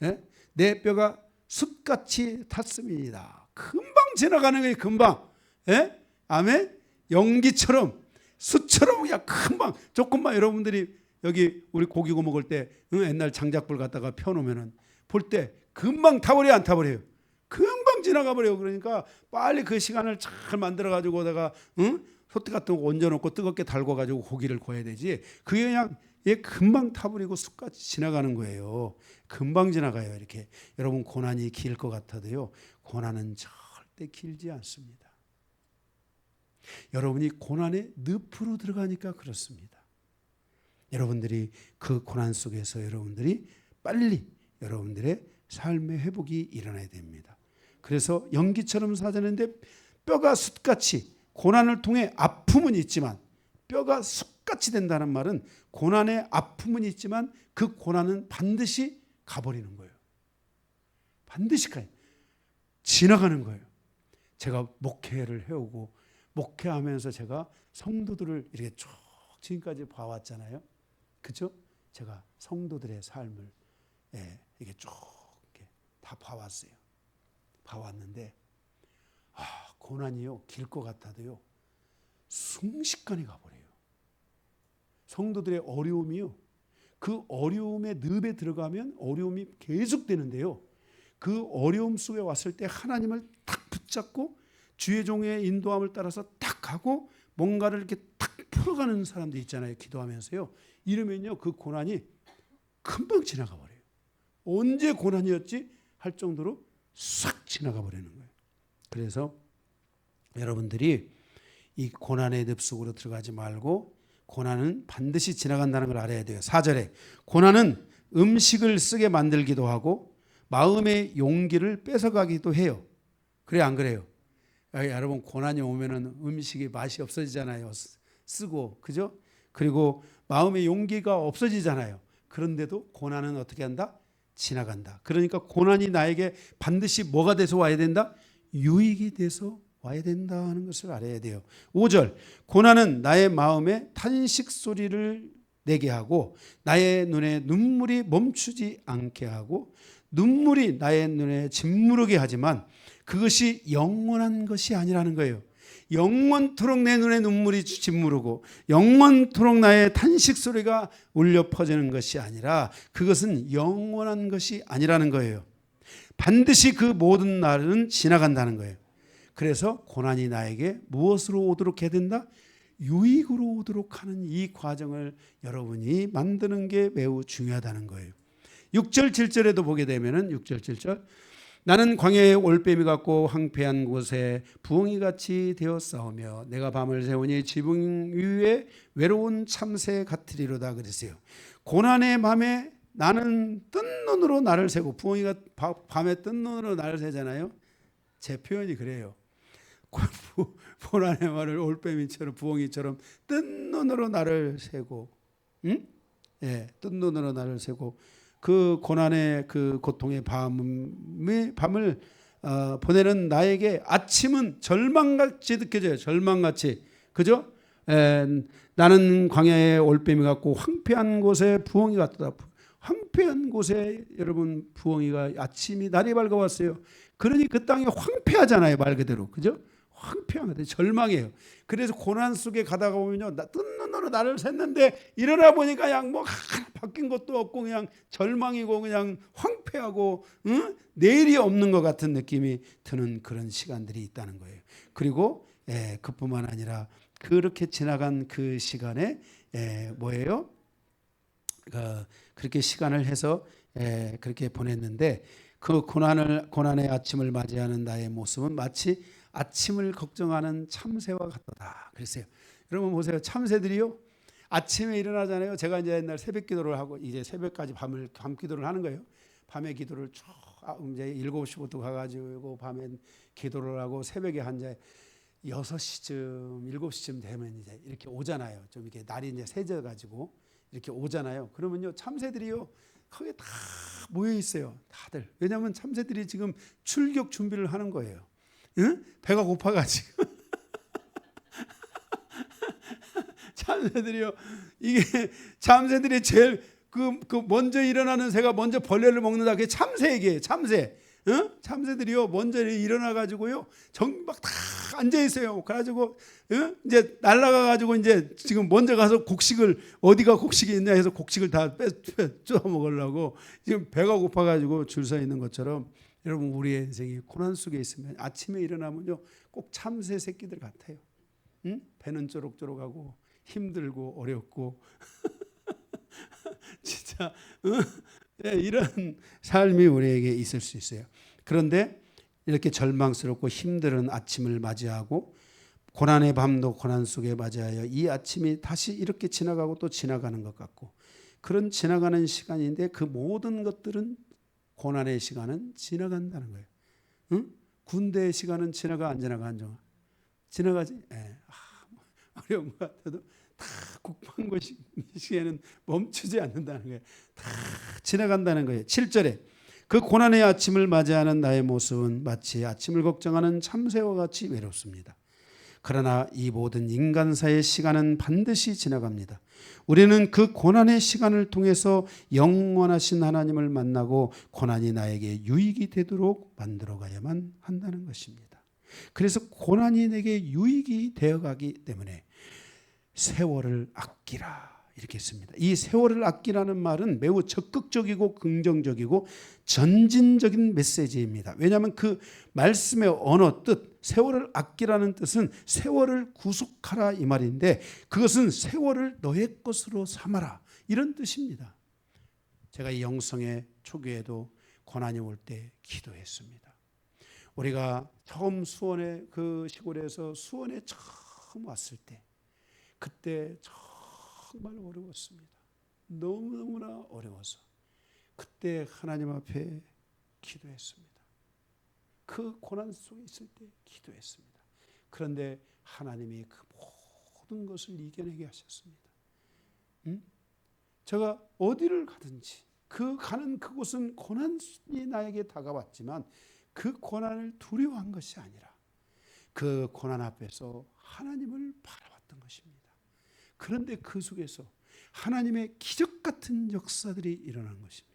예? 내 뼈가 숯같이 탔습니다. 금방 지나가는 거예요. 금방. 예? 아멘. 연기처럼, 숯처럼 그냥 금방, 조금만 여러분들이 여기 우리 고기 구워 먹을 때 옛날 장작불 갖다가 펴놓으면은 볼 때 금방 타버려요, 안 타버려요? 금방 지나가 버려요. 그러니까 빨리 그 시간을 잘 만들어 가지고다가 소띠 같은 거 얹어놓고 뜨겁게 달궈 가지고 고기를 구워야 되지. 그게 그냥 금방 타버리고 쑥같이 지나가는 거예요. 금방 지나가요. 이렇게 여러분 고난이 길 것 같아도요, 고난은 절대 길지 않습니다. 여러분이 고난의 늪으로 들어가니까 그렇습니다. 여러분들이 그 고난 속에서 여러분들이 빨리 여러분들의 삶의 회복이 일어나야 됩니다. 그래서 연기처럼 사라지는데 뼈가 숯같이, 고난을 통해 아픔은 있지만 뼈가 숯같이 된다는 말은 고난의 아픔은 있지만 그 고난은 반드시 가버리는 거예요. 반드시 가요. 지나가는 거예요. 제가 목회를 해오고 목회하면서 제가 성도들을 이렇게 쭉 지금까지 봐왔잖아요. 그죠? 제가 성도들의 삶을 이게 쭉 이렇게 다 봐왔어요. 봐왔는데 고난이요 길 것 같아도요 순식간에 가버려요. 성도들의 어려움이요, 그 어려움의 늪에 들어가면 어려움이 계속되는데요, 그 어려움 속에 왔을 때 하나님을 딱 붙잡고 주의 종의 인도함을 따라서 딱 가고 뭔가를 이렇게 딱 풀어가는 사람들 있잖아요. 기도하면서요. 이러면요 그 고난이 금방 지나가 버려요. 언제 고난이었지 할 정도로 싹 지나가 버리는 거예요. 그래서 여러분들이 이 고난의 늪 속으로 들어가지 말고 고난은 반드시 지나간다는 걸 알아야 돼요. 4절에 고난은 음식을 쓰게 만들기도 하고 마음의 용기를 뺏어가기도 해요. 그래 안 그래요? 여러분 고난이 오면은 음식이 맛이 없어지잖아요. 쓰고, 그죠? 그리고 마음의 용기가 없어지잖아요. 그런데도 고난은 어떻게 한다? 지나간다. 그러니까 고난이 나에게 반드시 뭐가 돼서 와야 된다? 유익이 돼서 와야 된다는 것을 알아야 돼요. 5절, 고난은 나의 마음에 탄식 소리를 내게 하고 나의 눈에 눈물이 멈추지 않게 하고 눈물이 나의 눈에 짓무르게 하지만 그것이 영원한 것이 아니라는 거예요. 영원토록 내 눈에 눈물이 짓무르고 영원토록 나의 탄식 소리가 울려 퍼지는 것이 아니라 그것은 영원한 것이 아니라는 거예요. 반드시 그 모든 날은 지나간다는 거예요. 그래서 고난이 나에게 무엇으로 오도록 해야 된다? 유익으로 오도록 하는 이 과정을 여러분이 만드는 게 매우 중요하다는 거예요. 6절 7절에도 보게 되면은 6절 7절, 나는 광야의 올빼미 같고 황폐한 곳에 부엉이같이 되어 싸우며 내가 밤을 새우니 지붕 위에 외로운 참새 같으리로다 그랬어요. 고난의 밤에 나는 뜬 눈으로 나를 새고, 부엉이가 밤에 뜬 눈으로 나를 새잖아요. 제 표현이 그래요. 고난의 말을 올빼미처럼 부엉이처럼 뜬 눈으로 나를 새고, 응? 예, 뜬 눈으로 나를 새고 그 고난의 그 고통의 밤을 보내는 나에게 아침은 절망같이 느껴져요. 절망같이, 그죠? 나는 광야의 올빼미 같고 황폐한 곳에 부엉이 같다. 황폐한 곳에 여러분 부엉이가 아침이 날이 밝아왔어요. 그러니 그 땅이 황폐하잖아요. 말 그대로, 그죠? 황폐한 것, 절망이에요. 그래서 고난 속에 가다가 보면요, 뜬 눈으로 나를 샜는데 일어나 보니까 그냥 뭐 바뀐 것도 없고 그냥 절망이고 그냥 황폐하고, 응? 내일이 없는 것 같은 느낌이 드는 그런 시간들이 있다는 거예요. 그리고 그뿐만 아니라 그렇게 지나간 그 시간에 뭐예요? 그렇게 시간을 해서 그렇게 보냈는데 그 고난의 아침을 맞이하는 나의 모습은 마치 아침을 걱정하는 참새와 같다 그랬어요. 여러분 보세요. 참새들이요, 아침에 일어나잖아요. 제가 이제 옛날 새벽 기도를 하고 이제 새벽까지 밤 기도를 하는 거예요. 밤에 기도를 쭉 이제 7시부터 가가지고 밤에 기도를 하고 새벽에 한자 6시쯤 7시쯤 되면 이제 이렇게 오잖아요. 좀 이렇게 날이 이제 새져 가지고 이렇게 오잖아요. 그러면요 참새들이요 거기 다 모여 있어요. 다들. 왜냐하면 참새들이 지금 출격 준비를 하는 거예요. 응? 배가 고파가지고 참새들이요. 이게 참새들이 제일 그 먼저 일어나는 새가 먼저 벌레를 먹는다. 그게 참새에게 참새. 어? 참새들이요 먼저 일어나 가지고요 막 다 앉아 있어요. 그래가지고 이제 날아가 가지고 이제 지금 먼저 가서 곡식을 어디가 곡식이 있냐 해서 곡식을 다 쪼아 먹으려고 지금 배가 고파 가지고 줄 서 있는 것처럼 여러분 우리의 인생이 고난 속에 있으면 아침에 일어나면요 꼭 참새 새끼들 같아요. 응? 배는 쪼록쪼록하고 힘들고 어렵고 진짜 이런 삶이 우리에게 있을 수 있어요. 그런데 이렇게 절망스럽고 힘든 아침을 맞이하고 고난의 밤도 고난 속에 맞이하여 이 아침이 다시 이렇게 지나가고 또 지나가는 것 같고 그런 지나가는 시간인데 그 모든 것들은 고난의 시간은 지나간다는 거예요. 응? 군대의 시간은 지나가 안 지나가 안정아? 지나가지? 예. 어려운 것 같아도 다 국방고 시에는 멈추지 않는다는 거예요. 다 지나간다는 거예요. 7절에 그 고난의 아침을 맞이하는 나의 모습은 마치 아침을 걱정하는 참새와 같이 외롭습니다. 그러나 이 모든 인간사의 시간은 반드시 지나갑니다. 우리는 그 고난의 시간을 통해서 영원하신 하나님을 만나고 고난이 나에게 유익이 되도록 만들어가야만 한다는 것입니다. 그래서 고난이 내게 유익이 되어가기 때문에 세월을 아끼라 이렇게 했습니다. 이 세월을 아끼라는 말은 매우 적극적이고 긍정적이고 전진적인 메시지입니다. 왜냐하면 그 말씀의 언어 뜻 세월을 아끼라는 뜻은 세월을 구속하라 이 말인데 그것은 세월을 너의 것으로 삼아라 이런 뜻입니다. 제가 이 영성의 초기에도 고난이 올 때 기도했습니다. 우리가 처음 수원에 그 시골에서 수원에 처음 왔을 때 그때 정말 어려웠습니다. 너무너무나 어려워서 그때 하나님 앞에 기도했습니다. 그 고난 속에 있을 때 기도했습니다. 그런데 하나님이 그 모든 것을 이겨내게 하셨습니다. 제가 어디를 가든지 그 가는 그곳은 고난이 나에게 다가왔지만 그 고난을 두려워한 것이 아니라 그 고난 앞에서 하나님을 바라봤던 것입니다. 그런데 그 속에서 하나님의 기적 같은 역사들이 일어난 것입니다.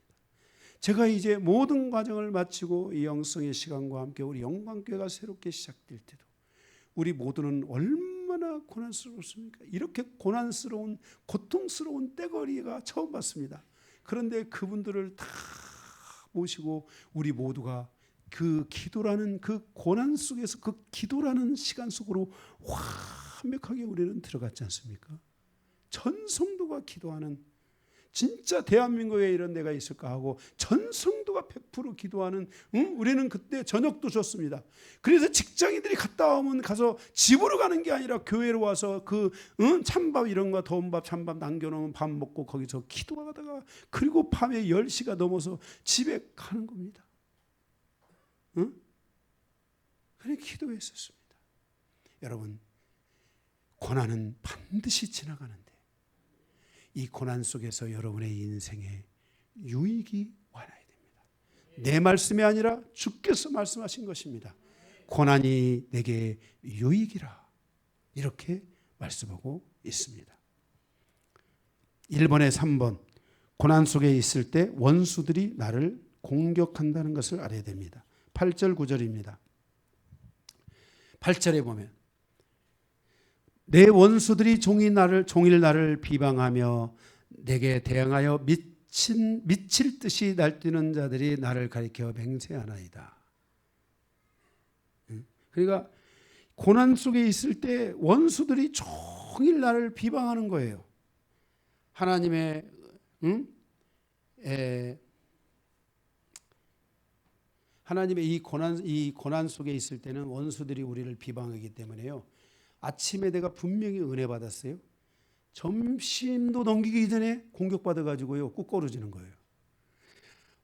제가 이제 모든 과정을 마치고 이 영성의 시간과 함께 우리 영광교회가 새롭게 시작될 때도 우리 모두는 얼마나 고난스러웠습니까? 이렇게 고난스러운 고통스러운 떼거리가 처음 봤습니다. 그런데 그분들을 다 모시고 우리 모두가 그 기도라는 그 고난 속에서 그 기도라는 시간 속으로 완벽하게 우리는 들어갔지 않습니까? 전 성도가 기도하는 진짜 대한민국에 이런 데가 있을까 하고 전 성도가 100% 기도하는 우리는 그때 저녁도 줬습니다. 그래서 직장인들이 갔다 오면 가서 집으로 가는 게 아니라 교회로 와서 그 찬밥 이런 거 더운 밥 찬밥 남겨놓으면 밥 먹고 거기서 기도하다가 그리고 밤에 10시가 넘어서 집에 가는 겁니다. 그래 기도했었습니다. 여러분 고난은 반드시 지나가는데 이 고난 속에서 여러분의 인생에 유익이 와야 됩니다. 내 말씀이 아니라 주께서 말씀하신 것입니다. 고난이 내게 유익이라 이렇게 말씀하고 있습니다. 1번에 3번 고난 속에 있을 때 원수들이 나를 공격한다는 것을 알아야 됩니다. 8절 9절입니다. 8절에 보면 내 원수들이 종일 나를 비방하며 내게 대항하여 미칠 듯이 날뛰는 자들이 나를 가리켜 맹세하나이다. 그러니까 고난 속에 있을 때 원수들이 종일 나를 비방하는 거예요. 하나님의 이 고난 속에 있을 때는 원수들이 우리를 비방하기 때문에요. 아침에 내가 분명히 은혜 받았어요. 점심도 넘기기 전에 공격받아가지고요 꾹거러지는 거예요.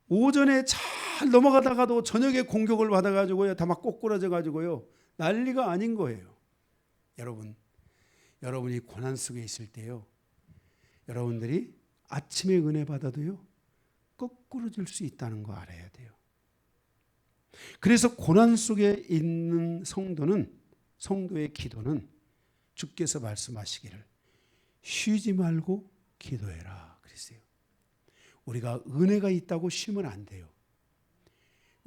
오전에 잘 넘어가다가도 저녁에 공격을 받아가지고요 다 막 꼬꾸라져가지고요 난리가 아닌 거예요. 여러분이 고난 속에 있을 때요, 여러분들이 아침에 은혜 받아도요 거꾸로 줄 수 있다는 거 알아야 돼요. 그래서 고난 속에 있는 성도의 기도는 주께서 말씀하시기를 쉬지 말고 기도해라 그랬어요. 우리가 은혜가 있다고 쉬면 안 돼요.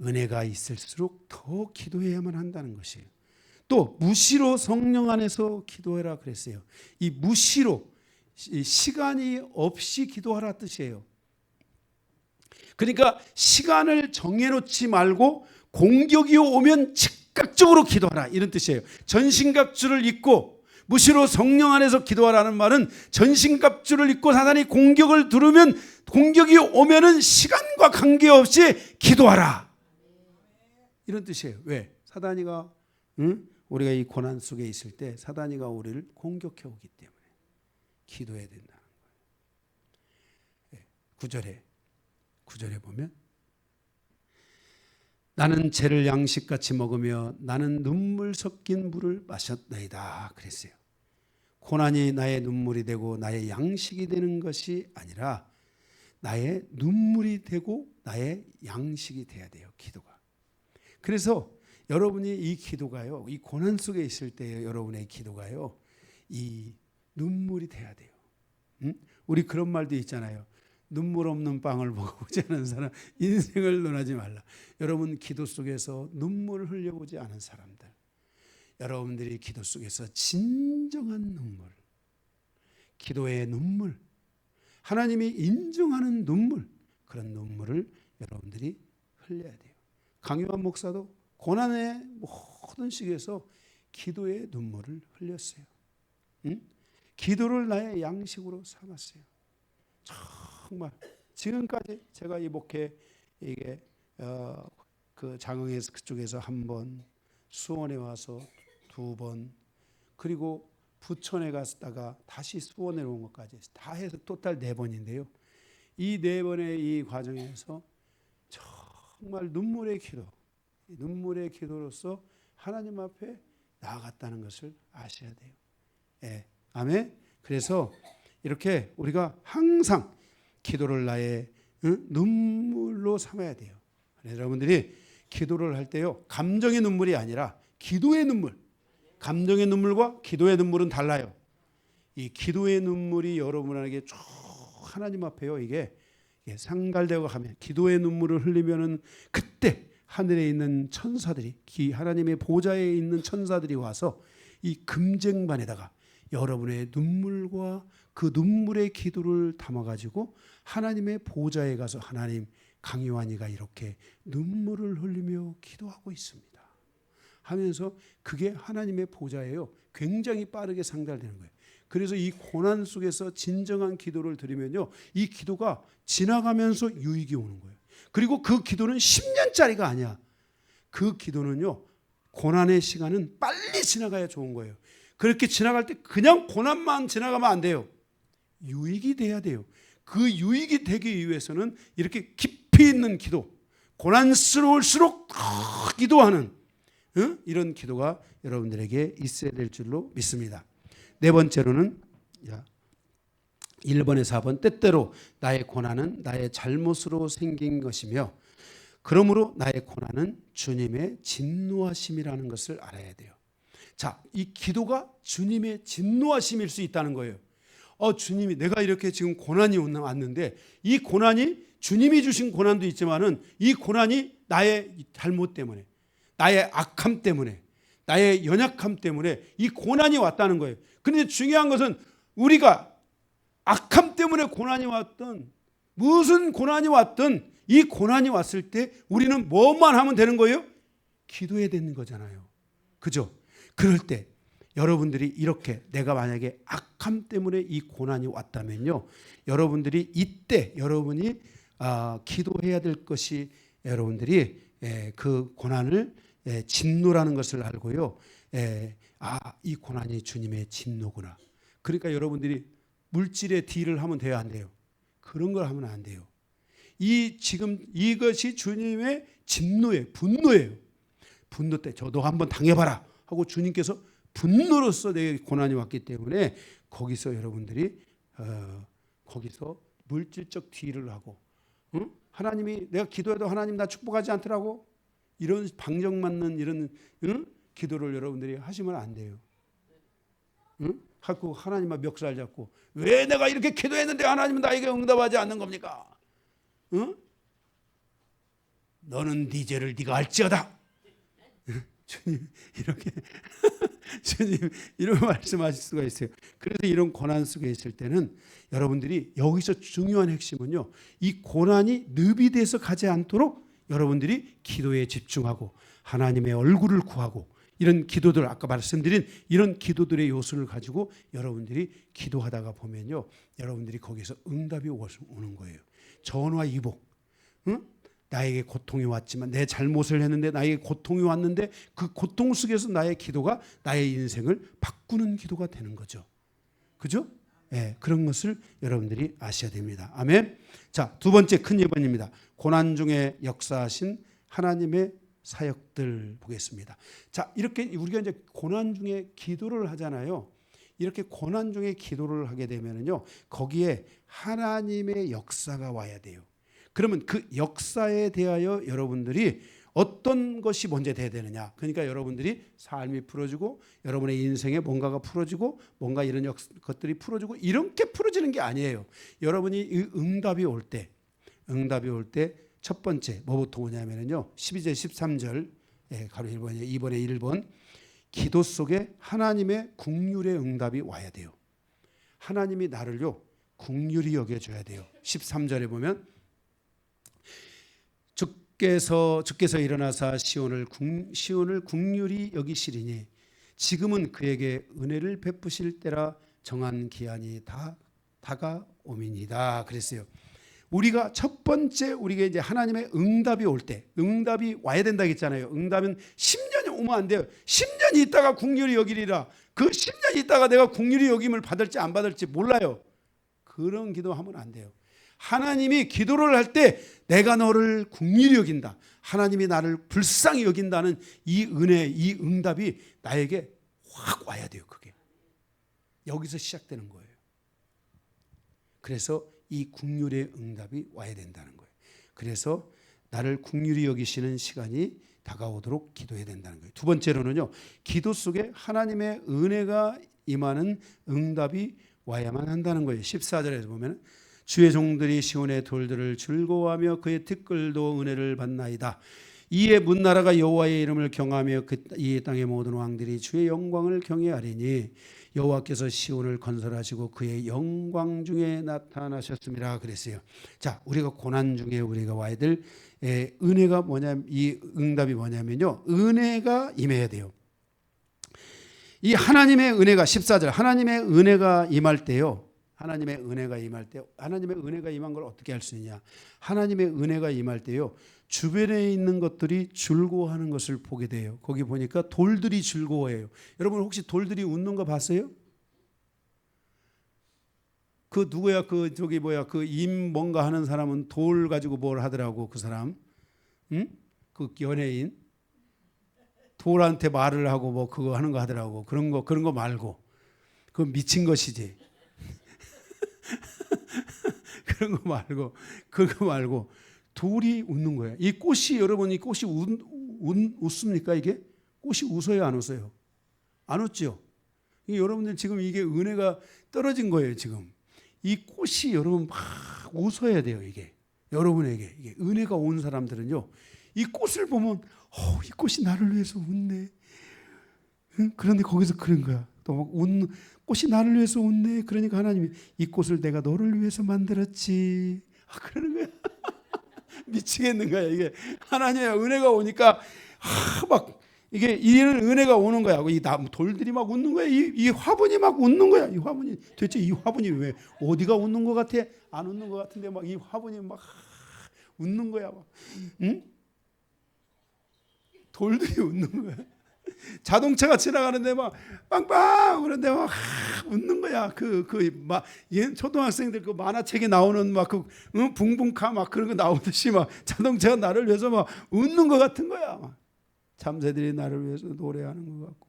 은혜가 있을수록 더 기도해야만 한다는 것이에요. 또 무시로 성령 안에서 기도해라 그랬어요. 이 무시로 시간이 없이 기도하라 뜻이에요. 그러니까 시간을 정해놓지 말고 공격이 오면 즉각적으로 기도하라 이런 뜻이에요. 전신갑주를 입고 무시로 성령 안에서 기도하라는 말은 전신갑주를 입고 사단이 공격을 두르면 공격이 오면은 시간과 관계없이 기도하라 이런 뜻이에요. 왜? 사단이가 우리가 이 고난 속에 있을 때 사단이가 우리를 공격해 오기 때문에 기도해야 된다는 거예요. 9절에 보면 나는 죄를 양식같이 먹으며 나는 눈물 섞인 물을 마셨나이다 그랬어요. 고난이 나의 눈물이 되고 나의 양식이 되는 것이 아니라 나의 눈물이 되고 나의 양식이 돼야 돼요. 기도가. 그래서 여러분이 이 기도가요, 이 고난 속에 있을 때 여러분의 기도가요, 이 눈물이 돼야 돼요. 우리 그런 말도 있잖아요. 눈물 없는 빵을 먹어보지 않은 사람 인생을 논하지 말라. 여러분 기도 속에서 눈물을 흘려보지 않은 사람들, 여러분들이 기도 속에서 진정한 눈물, 기도의 눈물, 하나님이 인정하는 눈물, 그런 눈물을 여러분들이 흘려야 돼요. 강요한 목사도 고난의 모든 시기에서 기도의 눈물을 흘렸어요. 기도를 나의 양식으로 삼았어요. 정말 지금까지 제가 이 목회 이게 그 장흥에서 그쪽에서 한 번, 수원에 와서 2번, 그리고 부천에 갔다가 다시 수원에 온 것까지 다 해서 토탈 4번인데요. 이 4번의 이 과정에서 정말 눈물의 기도로서 하나님 앞에 나아갔다는 것을 아셔야 돼요. 예, 아멘. 그래서 이렇게 우리가 항상 기도를 나의 눈물로 삼아야 돼요. 여러분들이 기도를 할 때요, 감정의 눈물이 아니라 기도의 눈물. 감정의 눈물과 기도의 눈물은 달라요. 이 기도의 눈물이 여러분에게 쭉 하나님 앞에요, 이게 상갈되고 하면 기도의 눈물을 흘리면은 그때 하늘에 있는 천사들이, 하나님의 보좌에 있는 천사들이 와서 이 금쟁반에다가 여러분의 눈물과 그 눈물의 기도를 담아가지고 하나님의 보좌에 가서 하나님, 강요한이가 이렇게 눈물을 흘리며 기도하고 있습니다 하면서 그게 하나님의 보좌예요. 굉장히 빠르게 상달되는 거예요. 그래서 이 고난 속에서 진정한 기도를 드리면요, 이 기도가 지나가면서 유익이 오는 거예요. 그리고 그 기도는 10년짜리가 아니야. 그 기도는요, 고난의 시간은 빨리 지나가야 좋은 거예요. 그렇게 지나갈 때 그냥 고난만 지나가면 안 돼요. 유익이 돼야 돼요. 그 유익이 되기 위해서는 이렇게 깊이 있는 기도, 고난스러울수록 더 기도하는 이런 기도가 여러분들에게 있어야 될 줄로 믿습니다. 4번째로는 1번에 4번, 때때로 나의 고난은 나의 잘못으로 생긴 것이며 그러므로 나의 고난은 주님의 진노하심이라는 것을 알아야 돼요. 자, 이 기도가 주님의 진노하심일 수 있다는 거예요. 주님이, 내가 이렇게 지금 고난이 왔는데 이 고난이 주님이 주신 고난도 있지만은 이 고난이 나의 잘못 때문에, 나의 악함 때문에, 나의 연약함 때문에 이 고난이 왔다는 거예요. 그런데 중요한 것은 우리가 악함 때문에 고난이 왔든 무슨 고난이 왔든 이 고난이 왔을 때 우리는 뭐만 하면 되는 거예요? 기도해야 되는 거잖아요. 그죠? 그럴 때 여러분들이 이렇게, 내가 만약에 악함 때문에 이 고난이 왔다면요, 여러분들이 이때 여러분이 기도해야 될 것이, 여러분들이 그 고난을 진노라는 것을 알고요, 이 고난이 주님의 진노구나. 그러니까 여러분들이 물질의 딜을 하면 돼요, 안 돼요? 그런 걸 하면 안 돼요. 지금 이것이 주님의 진노예요, 분노예요. 분노 때 저도 한번 당해봐라 하고 주님께서 분노로서 내게 고난이 왔기 때문에 거기서 여러분들이 거기서 물질적 딜을 하고, 응? 하나님이 내가 기도해도 하나님 나 축복하지 않더라고, 이런 방정맞는 이런, 응? 기도를 여러분들이 하시면 안 돼요. 응? 하고 하나님만 멱살 잡고 왜 내가 이렇게 기도했는데 하나님은 나에게 응답하지 않는 겁니까? 응? 너는 네 죄를 네가 알지어다. 주님 이렇게 주님 이런 말씀하실 수가 있어요. 그래서 이런 고난 속에 있을 때는 여러분들이 여기서 중요한 핵심은요, 이 고난이 늪이 돼서 가지 않도록 여러분들이 기도에 집중하고 하나님의 얼굴을 구하고, 이런 기도들, 아까 말씀드린 이런 기도들의 요소를 가지고 여러분들이 기도하다가 보면요, 여러분들이 거기서 응답이 오는 거예요. 전화 이복. 응? 나에게 고통이 왔지만, 내 잘못을 했는데 나에게 고통이 왔는데 그 고통 속에서 나의 기도가 나의 인생을 바꾸는 기도가 되는 거죠. 그죠? 예, 그런 것을 여러분들이 아셔야 됩니다. 아멘. 자, 두 번째 큰 예언입니다. 고난 중에 역사하신 하나님의 사역들 보겠습니다. 자, 이렇게 우리가 이제 고난 중에 기도를 하잖아요. 이렇게 고난 중에 기도를 하게 되면요, 거기에 하나님의 역사가 와야 돼요. 그러면 그 역사에 대하여 여러분들이 어떤 것이 먼저 돼야 되느냐? 그러니까 여러분들이 삶이 풀어지고 여러분의 인생에 뭔가가 풀어지고 뭔가 이런 것들이 풀어지고 이렇게 풀어지는 게 아니에요. 여러분이 이 응답이 올 때 첫 번째 뭐부터 오냐면요, 12절 13절 가로 1번에 2번에 1번, 기도 속에 하나님의 긍휼의 응답이 와야 돼요. 하나님이 나를요 긍휼히 여겨줘야 돼요. 13절에 보면 주께서 일어나사 시온을 긍휼히 여기시리니 지금은 그에게 은혜를 베푸실 때라 정한 기한이 다 다가오미니이다 그랬어요. 우리가 첫 번째, 우리가 이제 하나님의 응답이 올 때, 응답이 와야 된다 했잖아요. 응답은 10년이 오면 안 돼요. 10년이 있다가 긍휼히 여기리라. 그 10년이 있다가 내가 긍휼히 여김을 받을지 안 받을지 몰라요. 그런 기도하면 안 돼요. 하나님이 기도를 할 때 내가 너를 긍휼히 여긴다, 하나님이 나를 불쌍히 여긴다는 이 은혜, 이 응답이 나에게 확 와야 돼요. 그게 여기서 시작되는 거예요. 그래서 이 긍휼의 응답이 와야 된다는 거예요. 그래서 나를 긍휼히 여기시는 시간이 다가오도록 기도해야 된다는 거예요. 두 번째로는요, 기도 속에 하나님의 은혜가 임하는 응답이 와야만 한다는 거예요. 14절에서 보면 주의 종들이 시온의 돌들을 즐거워하며 그의 티끌도 은혜를 받나이다. 이에 문나라가 여호와의 이름을 경하며 이 땅의 모든 왕들이 주의 영광을 경외하리니 여호와께서 시온을 건설하시고 그의 영광 중에 나타나셨습니다 그랬어요. 자, 우리가 고난 중에 우리가 와야 될 은혜가 뭐냐, 이 응답이 뭐냐면요, 은혜가 임해야 돼요. 이 하나님의 은혜가 14절, 하나님의 은혜가 임할 때요, 하나님의 은혜가 임한 걸 어떻게 할 수 있냐? 하나님의 은혜가 임할 때요, 주변에 있는 것들이 즐거워하는 것을 보게 돼요. 거기 보니까 돌들이 즐거워해요. 여러분 혹시 돌들이 웃는 거 봤어요? 그 누구야? 그 저기 뭐야? 그 임 뭔가 하는 사람은 돌 가지고 뭘 하더라고. 그 사람, 응? 그 연예인 돌한테 말을 하고 뭐 그거 하는 거 하더라고. 그런 거 말고 그 미친 것이지. 그거 말고 돌이 웃는 거야. 이 꽃이, 여러분 이 꽃이 웃습니까? 이게 꽃이 웃어요, 안 웃어요? 안 웃죠. 여러분들 지금 이게 은혜가 떨어진 거예요. 지금 이 꽃이 여러분 막 웃어야 돼요. 이게 여러분에게 이게 은혜가 온 사람들은요, 이 꽃을 보면 이 꽃이 나를 위해서 웃네. 그런데 거기서 그런 거야. 또 막 웃는 꽃이 나를 위해서 웃네. 그러니까 하나님이 이 꽃을 내가 너를 위해서 만들었지. 그러는 거야. 미치겠는 거야. 이게 하나님의 은혜가 오니까 막 이게 이런 은혜가 오는 거야. 이 돌들이 막 웃는 거야. 이 화분이 막 웃는 거야. 이 화분이 도대체 이 화분이 왜 어디가 웃는 것 같아? 안 웃는 것 같은데 막 이 화분이 막 웃는 거야. 막. 응? 돌들이 웃는 거야. 자동차가 지나가는데 막 빵빵 그런데 막 웃는 거야. 막 초등학생들 그 만화책에 나오는 막 그 붕붕카 막 그런 거 나오듯이 막 자동차가 나를 위해서 막 웃는 것 같은 거야. 막. 참새들이 나를 위해서 노래하는 것 같고.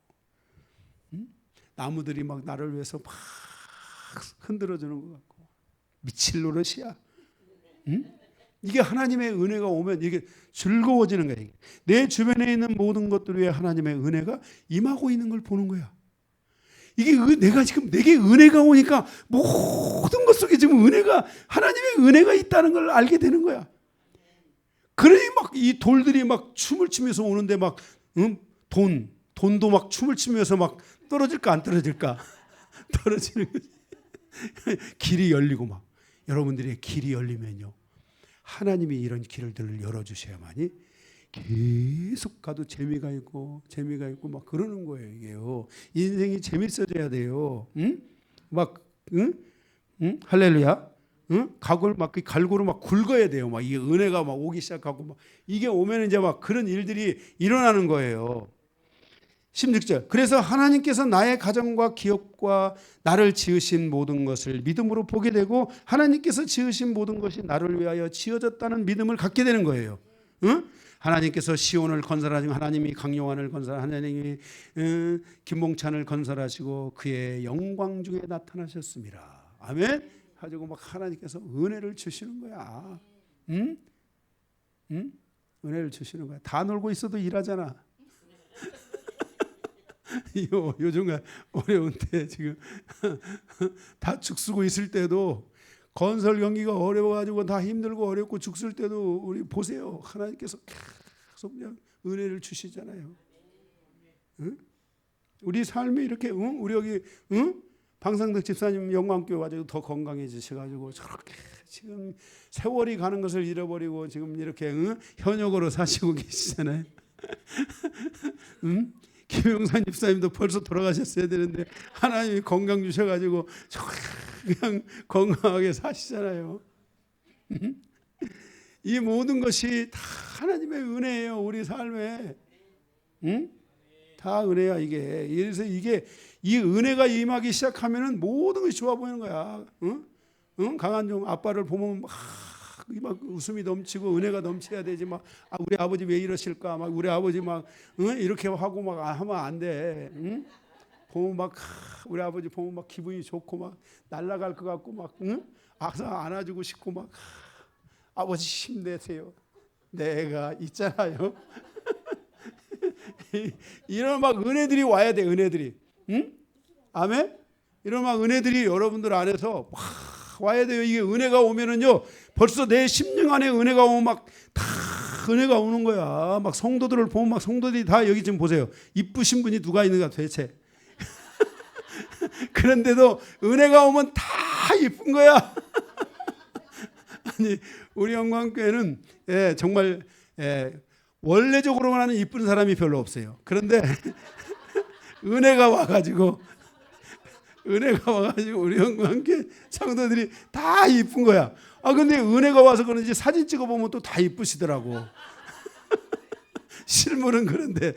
응? 나무들이 막 나를 위해서 막 흔들어주는 것 같고 미칠 노릇이야. 응? 이게 하나님의 은혜가 오면 이게 즐거워지는 거야. 이게. 내 주변에 있는 모든 것들 위해 하나님의 은혜가 임하고 있는 걸 보는 거야. 이게 내가 지금 내게 은혜가 오니까 모든 것 속에 지금 은혜가 하나님의 은혜가 있다는 걸 알게 되는 거야. 그러니 막 이 돌들이 막 춤을 추면서 오는데 막 돈도 막 춤을 추면서 막 떨어질까 안 떨어질까 떨어지는 거지. 길이 열리고 막 여러분들의 길이 열리면요 하나님이 이런 길들을 열어주셔야만이 계속 가도 재미가 있고 막 그러는 거예요. 이게요. 인생이 재밌어져야 돼요. 응? 막 응? 응? 할렐루야. 응? 각을 막 갈고로 막 굵어야 돼요. 막 이게 은혜가 막 오기 시작하고 막 이게 오면 이제 막 그런 일들이 일어나는 거예요. 16절. 그래서 하나님께서 나의 가정과 기업과 나를 지으신 모든 것을 믿음으로 보게 되고 하나님께서 지으신 모든 것이 나를 위하여 지어졌다는 믿음을 갖게 되는 거예요. 응? 하나님께서 시온을 건설하시고 하나님이 강요한을 건설하시고 하나님이 김봉찬을 건설하시고 그의 영광 중에 나타나셨습니다. 아멘. 가지고 막 하나님께서 은혜를 주시는 거야. 응? 응? 은혜를 주시는 거야. 다 놀고 있어도 일하잖아. 요즘 어려운 때 지금 다 죽쓰고 있을 때도 건설 경기가 어려워가지고 다 힘들고 어렵고 죽을 때도 우리 보세요. 하나님께서 계속 그냥 은혜를 주시잖아요. 응? 우리 삶이 이렇게 우리 여기 방상덕 집사님 영광교회 와가지고 더 건강해지셔가지고 저렇게 지금 세월이 가는 것을 잃어버리고 지금 이렇게 현역으로 사시고 계시잖아요. 김영산 집사님도 벌써 돌아가셨어야 되는데 하나님이 건강 주셔가지고 그냥 건강하게 사시잖아요. 이 모든 것이 다 하나님의 은혜예요. 우리 삶에 다 은혜야 이게. 그래서 이게 이 은혜가 임하기 시작하면은 모든 것이 좋아 보이는 거야. 강한종 아빠를 보면 막 웃음이 넘치고 은혜가 넘쳐야 되지. 막 우리 아버지 왜 이러실까? 막 우리 아버지 막 이렇게 하고 막 하면 안 돼. 보면 막 우리 아버지 보면 막 기분이 좋고 막 날아갈 것 같고 막 안아주고 싶고 막 아버지 힘내세요. 내가 있잖아요. 이런 막 은혜들이 와야 돼. 은혜들이. 아멘. 이런 막 은혜들이 여러분들 안에서 막 와야 돼요. 이게 은혜가 오면은요 벌써 내 심령 안에 은혜가 오면 막 다 은혜가 오는 거야. 막 성도들을 보면 막 성도들이 다 여기 지금 보세요. 이쁘신 분이 누가 있는가 도대체. 그런데도 은혜가 오면 다 이쁜 거야. 아니 우리 영광교회는 정말 원래적으로는 이쁜 사람이 별로 없어요. 그런데 은혜가 와가지고 우리 영광교회 성도들이 다 이쁜 거야. 근데 은혜가 와서 그런지 사진 찍어보면 또 다 이쁘시더라고. 실물은 그런데.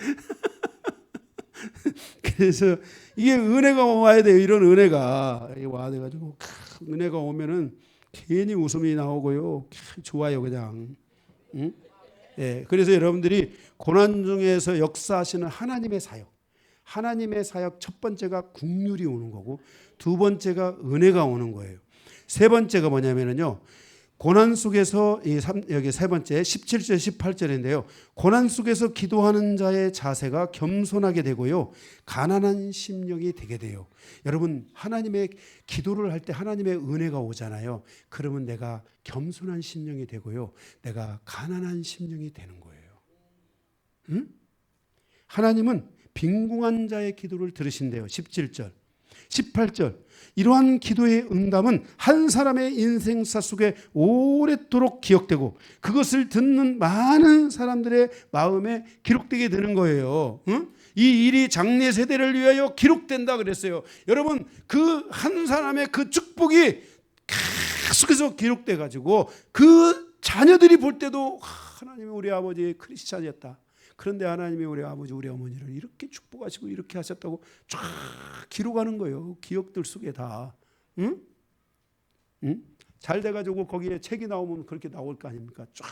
그래서 이게 은혜가 와야 돼요. 이런 은혜가 와야 돼가지고 은혜가 오면은 괜히 웃음이 나오고요. 좋아요 그냥. 응? 그래서 여러분들이 고난 중에서 역사하시는 하나님의 사역 첫 번째가 긍휼이 오는 거고 두 번째가 은혜가 오는 거예요. 세 번째가 뭐냐면요. 고난 속에서 여기 세 번째 17절 18절인데요. 고난 속에서 기도하는 자의 자세가 겸손하게 되고요. 가난한 심령이 되게 돼요. 여러분 하나님의 기도를 할 때 하나님의 은혜가 오잖아요. 그러면 내가 겸손한 심령이 되고요. 내가 가난한 심령이 되는 거예요. 응? 하나님은 빈궁한 자의 기도를 들으신대요. 17절 18절 이러한 기도의 응답은 한 사람의 인생사 속에 오랫도록 기억되고 그것을 듣는 많은 사람들의 마음에 기록되게 되는 거예요. 이 일이 장래 세대를 위하여 기록된다 그랬어요. 여러분 그 한 사람의 그 축복이 계속해서 기록돼 가지고 그 자녀들이 볼 때도 하나님이 우리 아버지 크리스찬이었다. 그런데 하나님이 우리 아버지 우리 어머니를 이렇게 축복하시고 이렇게 하셨다고 쫙 기록하는 거예요. 기억들 속에 다. 응? 잘 돼가지고 거기에 책이 나오면 그렇게 나올 거 아닙니까? 쫙.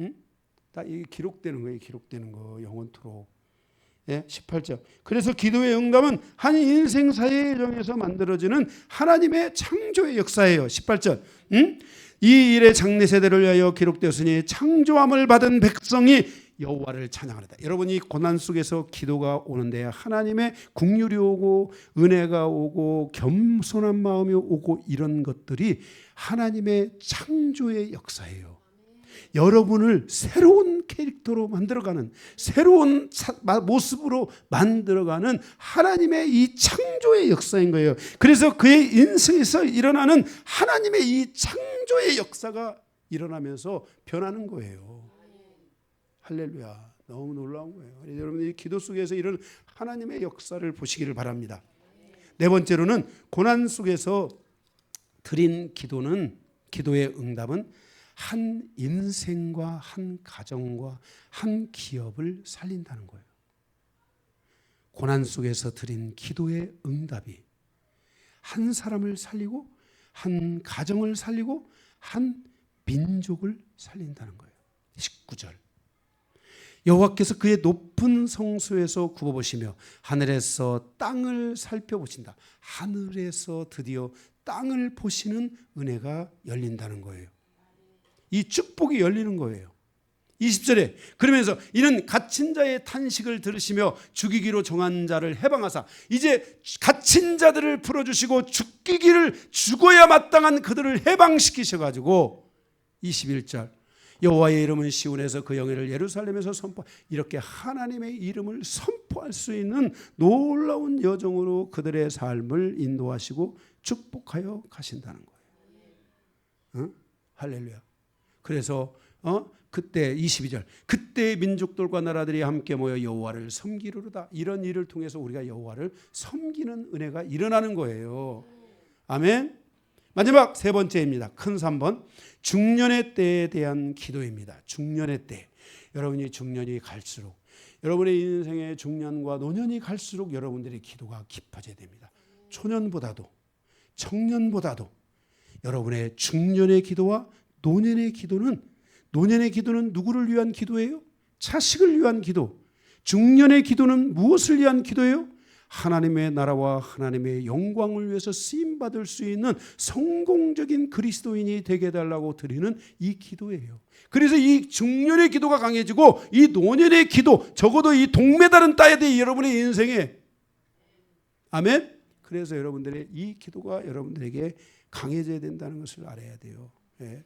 응? 다 이게 기록되는 거예요. 기록되는 거 영원토록. 18절. 그래서 기도의 응답은 한 인생사의 여정에서 만들어지는 하나님의 창조의 역사예요. 18절. 이 일의 장래 세대를 위하여 기록되었으니 창조함을 받은 백성이 여호와를 찬양하리다. 여러분, 이 고난 속에서 기도가 오는데 하나님의 긍휼이 오고 은혜가 오고 겸손한 마음이 오고 이런 것들이 하나님의 창조의 역사예요. 여러분을 새로운 캐릭터로 만들어가는, 새로운 모습으로 만들어가는 하나님의 이 창조의 역사인 거예요. 그래서 그의 인생에서 일어나는 하나님의 이 창조의 역사가 일어나면서 변하는 거예요. 할렐루야. 너무 놀라운 거예요. 여러분이 기도 속에서 이런 하나님의 역사를 보시기를 바랍니다. 네 번째로는 고난 속에서 드린 기도의 응답은 한 인생과 한 가정과 한 기업을 살린다는 거예요. 고난 속에서 드린 기도의 응답이 한 사람을 살리고 한 가정을 살리고 한 민족을 살린다는 거예요. 19절. 여호와께서 그의 높은 성소에서 굽어보시며 하늘에서 땅을 살펴보신다. 하늘에서 드디어 땅을 보시는 은혜가 열린다는 거예요. 이 축복이 열리는 거예요. 20절에 그러면서 이는 갇힌 자의 탄식을 들으시며 죽이기로 정한 자를 해방하사 이제 갇힌 자들을 풀어주시고 죽어야 마땅한 그들을 해방시키셔가지고 21절 여호와의 이름은 시온에서 그 영예를 예루살렘에서 이렇게 하나님의 이름을 선포할 수 있는 놀라운 여정으로 그들의 삶을 인도하시고 축복하여 가신다는 거예요. 할렐루야. 그래서 그때 22절 그때 민족들과 나라들이 함께 모여 여호와를 섬기리로다. 이런 일을 통해서 우리가 여호와를 섬기는 은혜가 일어나는 거예요. 아멘. 마지막 세 번째입니다. 큰 3번 중년의 때에 대한 기도입니다. 중년의 때. 여러분이 중년이 갈수록 여러분의 인생의 중년과 노년이 갈수록 여러분들의 기도가 깊어져야 됩니다. 초년보다도 청년보다도 여러분의 중년의 기도와 노년의 기도는 누구를 위한 기도예요? 자식을 위한 기도. 중년의 기도는 무엇을 위한 기도예요? 하나님의 나라와 하나님의 영광을 위해서 쓰임받을 수 있는 성공적인 그리스도인이 되게 해달라고 드리는 이 기도예요. 그래서 이 중년의 기도가 강해지고 이 노년의 기도, 적어도 이 동메달은 따야 돼, 여러분의 인생에. 아멘? 그래서 여러분들의 이 기도가 여러분들에게 강해져야 된다는 것을 알아야 돼요.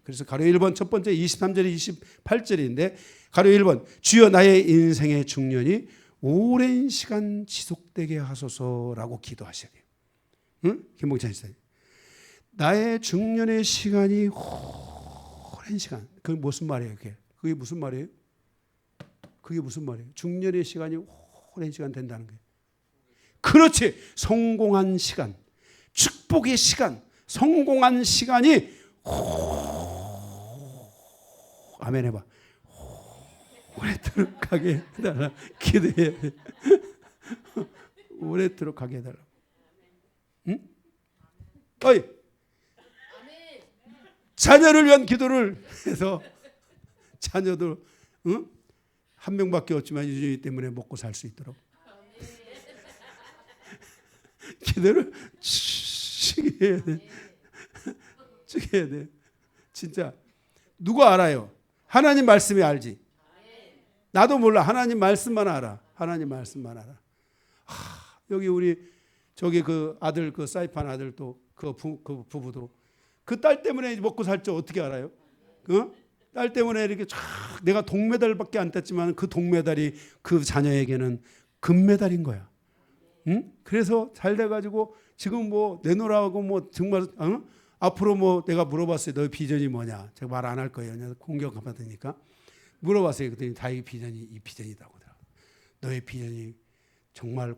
그래서 가로 1번 첫 번째 23절에 28절인데 가로 1번 주여 나의 인생의 중년이 오랜 시간 지속되게 하소서라고 기도하셔야 돼요. 응? 김봉찬 씨님. 나의 중년의 시간이 오랜 시간. 그게 무슨 말이에요? 그게 무슨 말이에요? 그게 무슨 말이에요? 중년의 시간이 오랜 시간 된다는 거예요. 그렇지. 성공한 시간, 축복의 시간, 성공한 시간이 아멘 해봐. 오래도록 가게 해달라. 기도해야 돼. 오래도록 가게 해달라. 응? 어이. 자녀를 위한 기도를 해서 자녀도 응? 한 명밖에 없지만 유전이 때문에 먹고 살 수 있도록 기도를 쭉 해야 돼. 쭉 해야 돼. 진짜 누가 알아요? 하나님 말씀이 알지. 나도 몰라. 하나님 말씀만 알아. 하나님 말씀만 알아. 여기 우리 저기 그 아들 그 사이판 아들 또 그 부부도 그 딸 때문에 먹고 살지 어떻게 알아요? 딸 때문에 이렇게 쫙 내가 동메달밖에 안 땄지만 그 동메달이 그 자녀에게는 금메달인 거야. 응? 그래서 잘 돼가지고 지금 뭐 내놓으라고 뭐 정말 앞으로 뭐 내가 물어봤어요. 너의 비전이 뭐냐? 제가 말 안 할 거예요. 공격받으니까. 물어봤어요. 그랬더니 다의 비전이 이 비전이라고 하더라고요. 너의 비전이 정말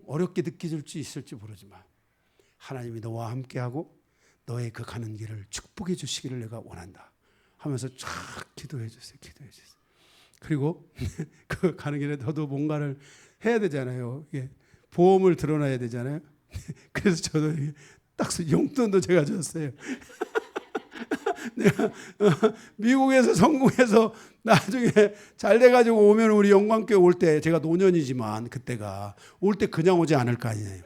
어렵게 느껴질 수 있을지 모르지만 하나님이 너와 함께하고 너의 그 가는 길을 축복해 주시기를 내가 원한다 하면서 쫙 기도해 주세요. 기도해 주세요. 그리고 그 가는 길에 너도 뭔가를 해야 되잖아요. 이게 보험을 들어놔야 되잖아요. 그래서 저도 딱 용돈도 제가 줬어요. 내가 미국에서 성공해서 나중에 잘 돼가지고 오면 우리 영광교회 올 때 제가 노년이지만 그때가 올 때 그냥 오지 않을 거 아니에요.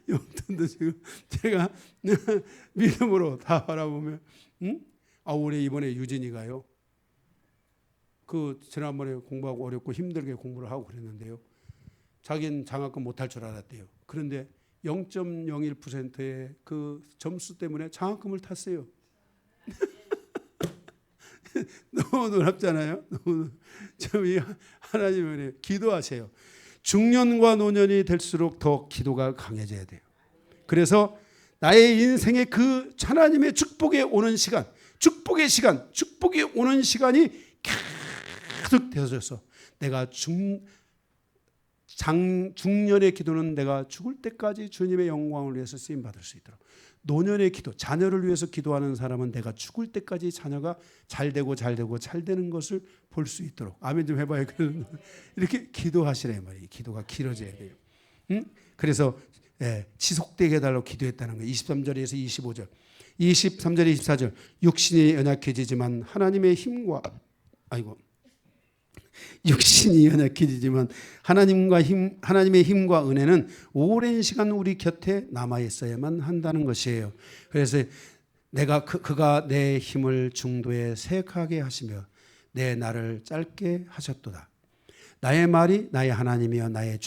용돈도 지금 제가 믿음으로 다 바라보면 올해 이번에 유진이가요. 그 지난번에 공부하고 어렵고 힘들게 공부를 하고 그랬는데요. 자기는 장학금 못할 줄 알았대요. 그런데 0.01%의 그 점수 때문에 장학금을 탔어요. 너무 놀랍잖아요. 참 이 하나님은 기도하세요. 중년과 노년이 될수록 더 기도가 강해져야 돼요. 그래서 나의 인생의 그 하나님의 축복에 오는 시간, 축복이 오는 시간이 계속 되어져서 내가 중년의 기도는 내가 죽을 때까지 주님의 영광을 위해서 쓰임 받을 수 있도록, 노년의 기도, 자녀를 위해서 기도하는 사람은 내가 죽을 때까지 자녀가 잘 되는 것을 볼 수 있도록, 아멘 좀 해봐요. 이렇게 기도하시래 말이에요. 기도가 길어져야 돼요. 그래서 지속되게 해달라고 기도했다는 거예요. 23절에서 25절, 23절에 24절, 육신이 연약해지지만 하나님의 힘과 하나님의 힘과 은혜는 오랜 시간 우리 곁에 남아 있어야만 한다는 것이에요. 그래서 그가 내 힘을 중도에 쇠하게 하시며 내 날을 짧게 하셨도다. 나의 말이 나의 하나님이여 나의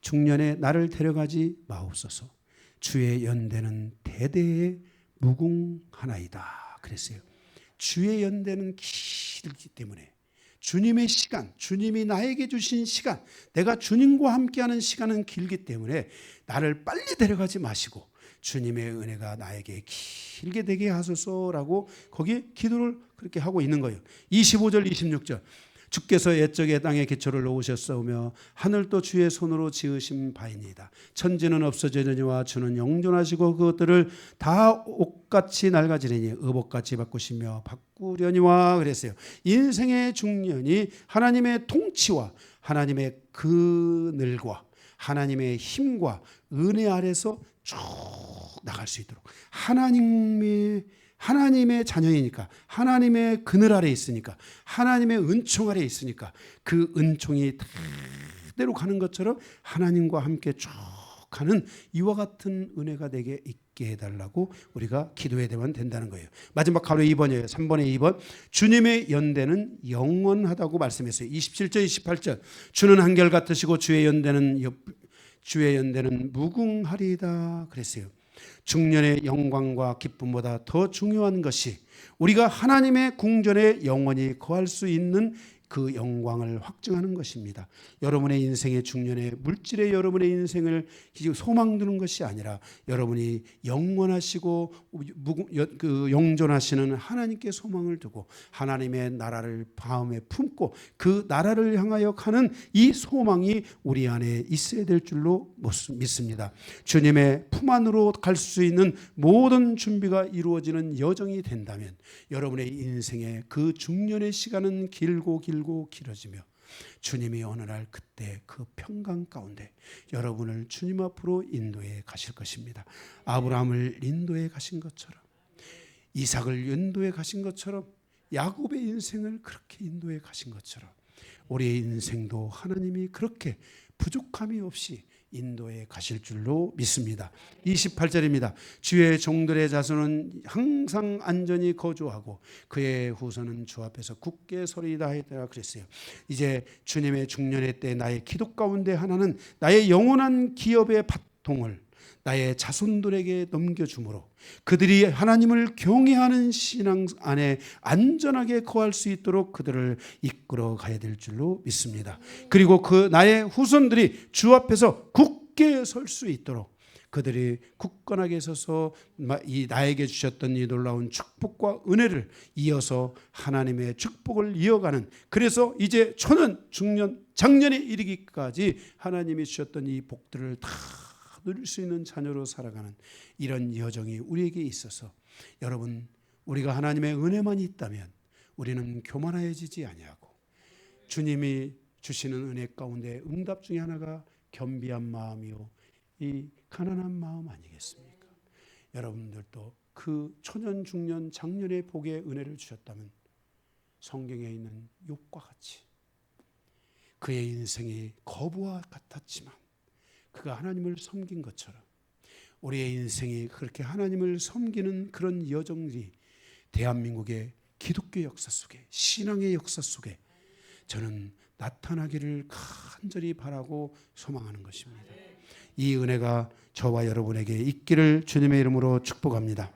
중년에 나를 데려가지 마옵소서. 주의 연대는 대대에 무궁하나이다. 그랬어요. 주의 연대는 길기 때문에, 주님의 시간, 주님이 나에게 주신 시간, 내가 주님과 함께하는 시간은 길기 때문에 나를 빨리 데려가지 마시고 주님의 은혜가 나에게 길게 되게 하소서라고 거기에 기도를 그렇게 하고 있는 거예요. 25절 26절, 주께서 옛적에 땅에 기초를 놓으셨사오며 하늘도 주의 손으로 지으신 바이니이다. 천지는 없어지려니와 주는 영존하시고 그것들을 다 옷같이 낡아지려니 의복같이 바꾸시며 바꾸려니와. 그랬어요. 인생의 중년이 하나님의 통치와 하나님의 그늘과 하나님의 힘과 은혜 아래서 쭉 나갈 수 있도록, 하나님의 자녀이니까, 하나님의 그늘 아래 있으니까, 하나님의 은총 아래 있으니까 그 은총이 그대로 가는 것처럼 하나님과 함께 쭉 가는 이와 같은 은혜가 내게 있게 해달라고 우리가 기도해야만 된다는 거예요. 마지막 가로 2번이에요. 3번의 2번, 주님의 연대는 영원하다고 말씀했어요. 27절 28절, 주는 한결같으시고 주의 연대는 무궁하리이다 그랬어요. 중년의 영광과 기쁨보다 더 중요한 것이 우리가 하나님의 궁전에 영원히 거할 수 있는 그 영광을 확증하는 것입니다. 여러분의 인생의 중년에 물질의 여러분의 인생을 소망 두는 것이 아니라 여러분이 영원하시고 영존하시는 하나님께 소망을 두고 하나님의 나라를 마음에 품고 그 나라를 향하여 가는 이 소망이 우리 안에 있어야 될 줄로 믿습니다. 주님의 품 안으로 갈 수 있는 모든 준비가 이루어지는 여정이 된다면 여러분의 인생의 그 중년의 시간은 길어지며 주님이 어느 날 그때 그 평강 가운데 여러분을 주님 앞으로 인도해 가실 것입니다. 아브라함을 인도해 가신 것처럼, 이삭을 인도해 가신 것처럼, 야곱의 인생을 그렇게 인도해 가신 것처럼 우리의 인생도 하나님이 그렇게 부족함이 없이 인도해 가실 줄로 믿습니다. 28절입니다. 주의 종들의 자손은 항상 안전히 거주하고 그의 후손은 주 앞에서 굳게 서리이다 했더라 그랬어요. 이제 주님의 중년의 때 나의 기도 가운데 하나는 나의 영원한 기업의 바통을 나의 자손들에게 넘겨주므로 그들이 하나님을 경외하는 신앙 안에 안전하게 거할 수 있도록 그들을 이끌어 가야 될 줄로 믿습니다. 그리고 그 나의 후손들이 주 앞에서 굳게 설 수 있도록 그들이 굳건하게 서서 이 나에게 주셨던 이 놀라운 축복과 은혜를 이어서 하나님의 축복을 이어가는, 그래서 이제 초년, 중년, 장년에 이르기까지 하나님이 주셨던 이 복들을 다 누릴 수 있는 자녀로 살아가는 이런 여정이 우리에게 있어서, 여러분, 우리가 하나님의 은혜만 있다면 우리는 교만해지지 아니하고 주님이 주시는 은혜 가운데 응답 중에 하나가 겸비한 마음이요 이 가난한 마음 아니겠습니까? 여러분들도 그 초년, 중년, 장년의 복의 은혜를 주셨다면 성경에 있는 욥과 같이 그의 인생이 거부와 같았지만 그가 하나님을 섬긴 것처럼 우리의 인생이 그렇게 하나님을 섬기는 그런 여정이 대한민국의 기독교 역사 속에, 신앙의 역사 속에 저는 나타나기를 간절히 바라고 소망하는 것입니다. 이 은혜가 저와 여러분에게 있기를 주님의 이름으로 축복합니다.